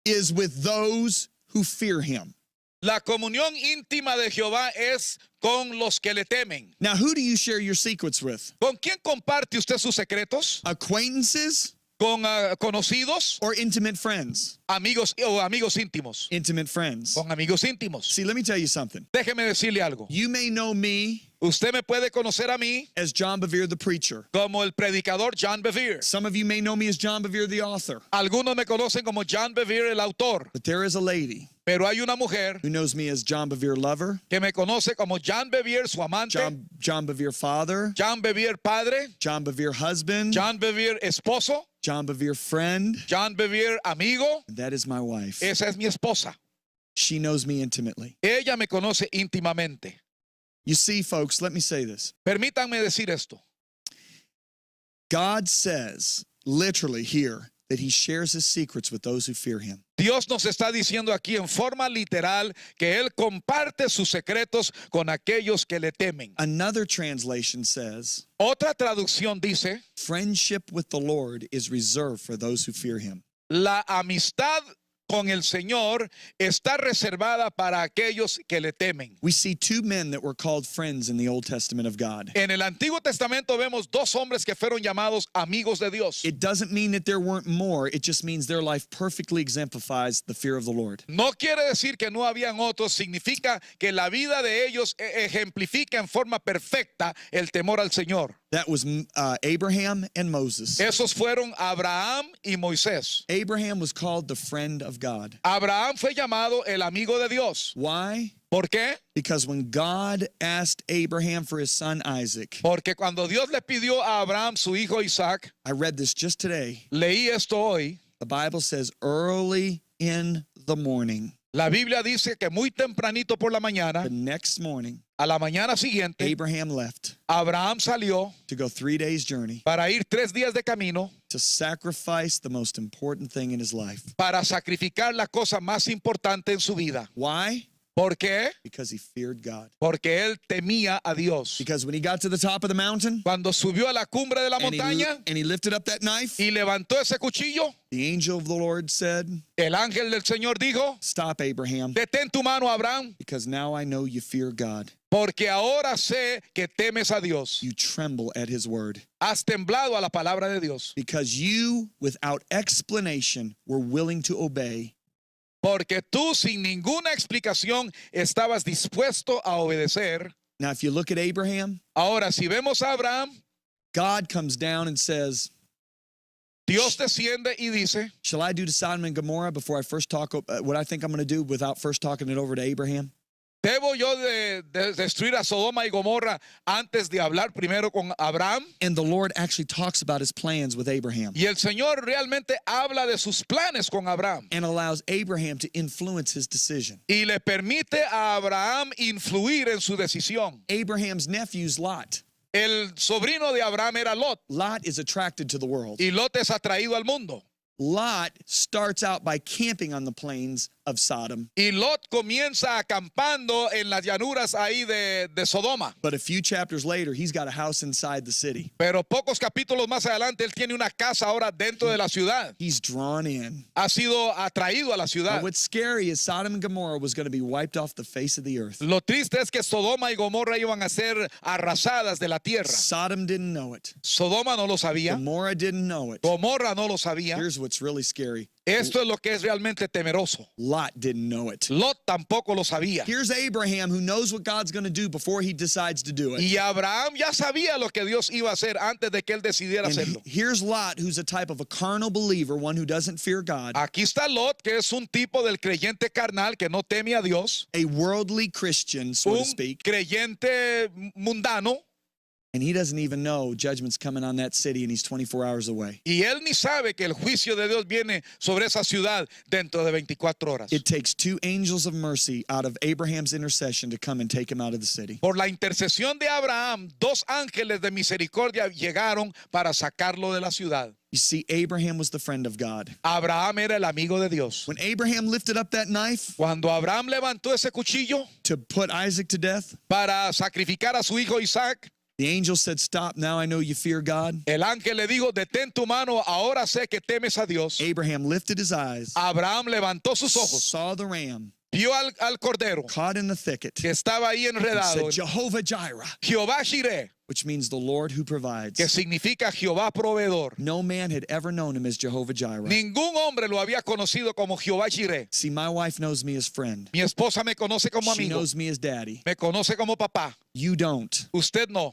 [SPEAKER 1] is with those who fear him.
[SPEAKER 2] la comunión íntima de Jehová es con los que le temen.
[SPEAKER 1] Now, who do you share your secrets with?
[SPEAKER 2] ¿Con quién comparte usted sus secretos?
[SPEAKER 1] Acquaintances
[SPEAKER 2] ¿Con conocidos?
[SPEAKER 1] or intimate friends?
[SPEAKER 2] Amigos o amigos íntimos.
[SPEAKER 1] Intimate friends.
[SPEAKER 2] Con amigos íntimos.
[SPEAKER 1] See, let me tell you something.
[SPEAKER 2] Déjeme decirle algo.
[SPEAKER 1] You may know me
[SPEAKER 2] Usted me puede conocer a mí
[SPEAKER 1] as John Bevere the preacher.
[SPEAKER 2] como el predicador John Bevere.
[SPEAKER 1] Some of you may know me as John Bevere the author.
[SPEAKER 2] Algunos me conocen como John Bevere el autor.
[SPEAKER 1] But there is a lady
[SPEAKER 2] Pero hay una mujer
[SPEAKER 1] who knows me as John Bevere lover,
[SPEAKER 2] que me conoce como John Bevere, su amante,
[SPEAKER 1] John Bevere father,
[SPEAKER 2] John Bevere padre,
[SPEAKER 1] John Bevere husband,
[SPEAKER 2] John Bevere esposo,
[SPEAKER 1] John Bevere friend.
[SPEAKER 2] John Bevere amigo.
[SPEAKER 1] And that is my wife.
[SPEAKER 2] Esa es mi esposa.
[SPEAKER 1] She knows me intimately.
[SPEAKER 2] Ella me conoce íntimamente.
[SPEAKER 1] You see, folks, let me say this.
[SPEAKER 2] Permítanme decir esto.
[SPEAKER 1] God says, literally here, that he shares his secrets with those who fear him.
[SPEAKER 2] Dios nos está diciendo aquí en forma literal que Él comparte sus secretos con aquellos que le temen.
[SPEAKER 1] Another translation says,
[SPEAKER 2] Otra traducción dice,
[SPEAKER 1] friendship with the Lord is reserved for those who fear him.
[SPEAKER 2] la amistad con el Señor está reservada para aquellos que le temen.
[SPEAKER 1] We see two men that were called friends in the Old Testament of God.
[SPEAKER 2] En el Antiguo Testamento vemos dos hombres que fueron llamados amigos de Dios.
[SPEAKER 1] It doesn't mean that there weren't more. It just means their life perfectly exemplifies the fear of the Lord.
[SPEAKER 2] No quiere decir que no habían otros, significa que la vida de ellos ejemplifica en forma perfecta el temor al Señor.
[SPEAKER 1] That was Abraham and Moses.
[SPEAKER 2] Esos fueron Abraham y Moisés.
[SPEAKER 1] Abraham was called the friend of God.
[SPEAKER 2] Abraham fue llamado el amigo de Dios.
[SPEAKER 1] Why?
[SPEAKER 2] ¿Por qué?
[SPEAKER 1] Because when God asked Abraham for his son Isaac,
[SPEAKER 2] Porque cuando Dios le pidió a Abraham su hijo Isaac,
[SPEAKER 1] I read this just today.
[SPEAKER 2] leí esto hoy.
[SPEAKER 1] The Bible says early in the morning,
[SPEAKER 2] La Biblia dice que muy tempranito por la mañana,
[SPEAKER 1] the next morning,
[SPEAKER 2] a la mañana siguiente,
[SPEAKER 1] Abraham left
[SPEAKER 2] Abraham salió
[SPEAKER 1] to go 3 days journey
[SPEAKER 2] para ir 3 días de camino
[SPEAKER 1] to sacrifice the most important thing in his life.
[SPEAKER 2] para sacrificar la cosa más importante en su vida.
[SPEAKER 1] Why?
[SPEAKER 2] ¿Por qué?
[SPEAKER 1] Because he feared God.
[SPEAKER 2] Porque él temía a Dios.
[SPEAKER 1] Because when he got to the top of the mountain
[SPEAKER 2] Cuando subió a la cumbre de la montaña
[SPEAKER 1] and he lifted up that knife,
[SPEAKER 2] y levantó ese cuchillo,
[SPEAKER 1] the angel of the Lord said,
[SPEAKER 2] el ángel del Señor dijo,
[SPEAKER 1] stop, Abraham,
[SPEAKER 2] detén tu mano, Abraham,
[SPEAKER 1] because now I know you fear God.
[SPEAKER 2] porque ahora sé que temes a Dios.
[SPEAKER 1] You tremble at his word.
[SPEAKER 2] Has temblado a la palabra de Dios.
[SPEAKER 1] Because you, without explanation, were willing to obey.
[SPEAKER 2] Porque tú sin ninguna explicación estabas dispuesto a obedecer.
[SPEAKER 1] Now, if you look at Abraham,
[SPEAKER 2] Ahora, si vemos a Abraham,
[SPEAKER 1] God comes down and says,
[SPEAKER 2] Dios desciende y dice,
[SPEAKER 1] shall I do to Sodom and Gomorrah before I first talk what I think I'm going to do without first talking it over to Abraham?
[SPEAKER 2] ¿debo yo de destruir a Sodoma y Gomorra antes de hablar primero con Abraham?
[SPEAKER 1] And the Lord actually talks about his plans with Abraham
[SPEAKER 2] Y el Señor realmente habla de sus planes con Abraham
[SPEAKER 1] and allows Abraham to influence his decision.
[SPEAKER 2] y le permite a Abraham influir en su decisión.
[SPEAKER 1] Abraham's nephew's Lot.
[SPEAKER 2] El sobrino de Abraham era Lot
[SPEAKER 1] Lot is attracted to the world.
[SPEAKER 2] y Lot es atraído al mundo.
[SPEAKER 1] Lot starts out by camping on the plains of Sodom.
[SPEAKER 2] Y Lot comienza acampando en las llanuras ahí de Sodoma.
[SPEAKER 1] But a few chapters later, he's got a house inside the city.
[SPEAKER 2] Pero pocos capítulos más adelante, él tiene una casa ahora dentro de la ciudad.
[SPEAKER 1] He's drawn in.
[SPEAKER 2] Ha sido atraído a la
[SPEAKER 1] But
[SPEAKER 2] ciudad.
[SPEAKER 1] what's scary is Sodom and Gomorrah was going to be wiped off the face of the earth.
[SPEAKER 2] Lo triste es que Sodoma y Gomorra iban a ser arrasadas de la tierra.
[SPEAKER 1] Sodom didn't know it.
[SPEAKER 2] Sodoma no lo sabía.
[SPEAKER 1] Gomorrah didn't know it.
[SPEAKER 2] Gomorra no lo sabía.
[SPEAKER 1] Here's what's really scary.
[SPEAKER 2] Esto es lo que es realmente temeroso.
[SPEAKER 1] Lot didn't know it.
[SPEAKER 2] Lot tampoco lo sabía.
[SPEAKER 1] Here's Abraham who knows what God's going to do before he decides to do it.
[SPEAKER 2] Y Abraham ya sabía lo que Dios iba a hacer antes de que él decidiera
[SPEAKER 1] And
[SPEAKER 2] hacerlo.
[SPEAKER 1] here's Lot, who's a type of a carnal believer, one who doesn't fear God,
[SPEAKER 2] Aquí está Lot, que es un tipo del creyente carnal que no teme a Dios,
[SPEAKER 1] a worldly Christian, so to
[SPEAKER 2] un
[SPEAKER 1] speak,
[SPEAKER 2] creyente mundano,
[SPEAKER 1] and he doesn't even know judgment's coming on that city and he's 24 hours away.
[SPEAKER 2] y él ni sabe que el juicio de Dios viene sobre esa ciudad dentro de 24 horas.
[SPEAKER 1] It takes 2 angels of mercy out of Abraham's intercession to come and take him out of the city.
[SPEAKER 2] Por la intercesión de Abraham, 2 ángeles de misericordia llegaron para sacarlo de la ciudad.
[SPEAKER 1] You see, Abraham was the friend of God.
[SPEAKER 2] Abraham era el amigo de Dios.
[SPEAKER 1] When Abraham lifted up that knife
[SPEAKER 2] Cuando Abraham levantó ese cuchillo
[SPEAKER 1] to put Isaac to death,
[SPEAKER 2] para sacrificar a su hijo Isaac,
[SPEAKER 1] the angel said, stop, now I know you fear God.
[SPEAKER 2] el ángel le dijo, detén tu mano, ahora sé que temes a Dios.
[SPEAKER 1] Abraham lifted his eyes,
[SPEAKER 2] Abraham levantó sus ojos,
[SPEAKER 1] saw the ram
[SPEAKER 2] vio al cordero
[SPEAKER 1] caught in the thicket,
[SPEAKER 2] que estaba ahí
[SPEAKER 1] and
[SPEAKER 2] enredado.
[SPEAKER 1] said, Jehovah Jireh,
[SPEAKER 2] Jehová Jireh,
[SPEAKER 1] which means the Lord who provides.
[SPEAKER 2] que significa Jehová proveedor.
[SPEAKER 1] No man had ever known him as Jehovah Jireh.
[SPEAKER 2] Ningún hombre lo había conocido como Jehová Jireh.
[SPEAKER 1] See, my wife knows me as friend.
[SPEAKER 2] Mi esposa me conoce como
[SPEAKER 1] She
[SPEAKER 2] amigo,
[SPEAKER 1] knows me as daddy.
[SPEAKER 2] me conoce como papá.
[SPEAKER 1] You don't.
[SPEAKER 2] Usted no.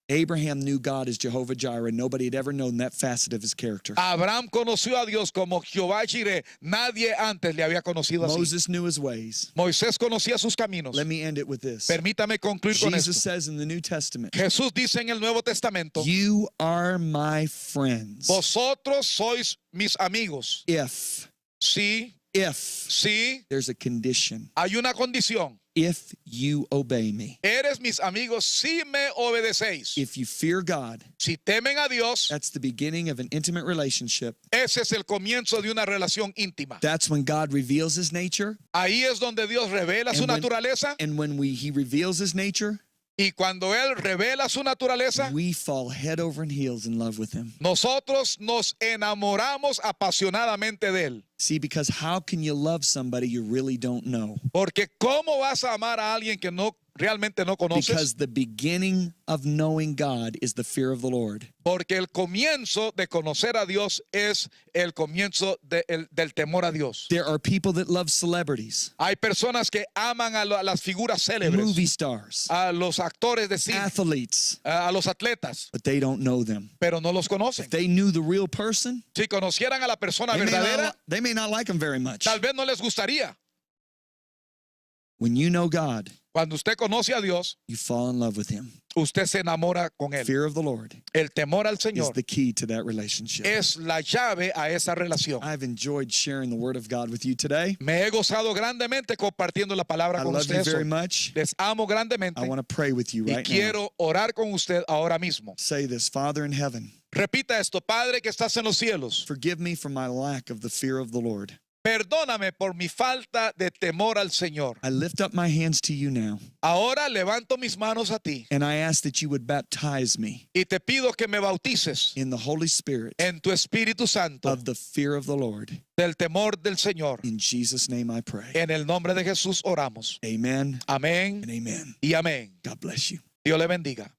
[SPEAKER 1] Abraham knew God as Jehovah Jireh. Nobody had ever known that facet of his character.
[SPEAKER 2] Abraham conoció a Dios como Jehová Jireh. Nadie antes le había conocido así.
[SPEAKER 1] Moses knew his ways.
[SPEAKER 2] Moisés conocía sus caminos.
[SPEAKER 1] Let me end it with this.
[SPEAKER 2] Permítame concluir con
[SPEAKER 1] Jesus
[SPEAKER 2] esto.
[SPEAKER 1] says in the New Testament,
[SPEAKER 2] Jesús dice en el Nuevo Testamento,
[SPEAKER 1] you are my friends
[SPEAKER 2] vosotros sois mis amigos.
[SPEAKER 1] if
[SPEAKER 2] Sí,
[SPEAKER 1] there's a condition.
[SPEAKER 2] hay una condición.
[SPEAKER 1] If you obey me.
[SPEAKER 2] Eres mis amigos si me obedecéis.
[SPEAKER 1] If you fear God,
[SPEAKER 2] Si temen a Dios,
[SPEAKER 1] that's the beginning of an intimate relationship.
[SPEAKER 2] ese es el comienzo de una relación íntima.
[SPEAKER 1] That's when God reveals his nature.
[SPEAKER 2] Ahí es donde Dios revela su
[SPEAKER 1] And when-
[SPEAKER 2] naturaleza.
[SPEAKER 1] And when he reveals his nature,
[SPEAKER 2] Y cuando Él revela su naturaleza,
[SPEAKER 1] we fall head over and heels in love with him.
[SPEAKER 2] nosotros nos enamoramos apasionadamente de Él.
[SPEAKER 1] See, because how can you love somebody you really don't know?
[SPEAKER 2] Porque ¿cómo vas a amar a alguien que realmente no conoces?
[SPEAKER 1] Because the beginning of knowing God is the fear of the Lord.
[SPEAKER 2] Porque el comienzo de conocer a Dios es el comienzo del temor a Dios.
[SPEAKER 1] There are people that love celebrities,
[SPEAKER 2] Hay personas que aman a las figuras célebres,
[SPEAKER 1] movie stars,
[SPEAKER 2] a los actores de cine,
[SPEAKER 1] athletes,
[SPEAKER 2] a los atletas,
[SPEAKER 1] but they don't know them.
[SPEAKER 2] pero no los conocen.
[SPEAKER 1] If they knew the real person,
[SPEAKER 2] Si conocieran a la persona
[SPEAKER 1] they
[SPEAKER 2] verdadera,
[SPEAKER 1] may not like him very much.
[SPEAKER 2] tal vez no les gustaría.
[SPEAKER 1] When you know God,
[SPEAKER 2] Cuando usted conoce a Dios,
[SPEAKER 1] you fall in love with him.
[SPEAKER 2] usted se enamora con Él.
[SPEAKER 1] Fear of the Lord
[SPEAKER 2] El temor al
[SPEAKER 1] is
[SPEAKER 2] Señor
[SPEAKER 1] the key to that relationship.
[SPEAKER 2] es la llave a esa relación.
[SPEAKER 1] I've enjoyed sharing the word of God with you today.
[SPEAKER 2] Me he gozado grandemente compartiendo la palabra
[SPEAKER 1] I
[SPEAKER 2] con
[SPEAKER 1] love you
[SPEAKER 2] ustedes.
[SPEAKER 1] very much.
[SPEAKER 2] Les amo grandemente
[SPEAKER 1] I want to pray with you
[SPEAKER 2] y
[SPEAKER 1] right now.
[SPEAKER 2] quiero orar con usted ahora mismo.
[SPEAKER 1] Say this, Father in heaven,
[SPEAKER 2] Repita esto: Padre que estás en los cielos,
[SPEAKER 1] forgive me for my lack of the fear of the Lord.
[SPEAKER 2] perdóname por mi falta de temor al Señor.
[SPEAKER 1] I lift up my hands to you now,
[SPEAKER 2] Ahora levanto mis manos a ti
[SPEAKER 1] and I ask that you would baptize me
[SPEAKER 2] y te pido que me bautices
[SPEAKER 1] in the Holy Spirit
[SPEAKER 2] en tu Espíritu Santo
[SPEAKER 1] of the fear of the Lord.
[SPEAKER 2] del temor del Señor.
[SPEAKER 1] In Jesus' name I pray.
[SPEAKER 2] En el nombre de Jesús oramos.
[SPEAKER 1] Amen
[SPEAKER 2] Amén
[SPEAKER 1] and amen.
[SPEAKER 2] y amén.
[SPEAKER 1] God bless you.
[SPEAKER 2] Dios le bendiga.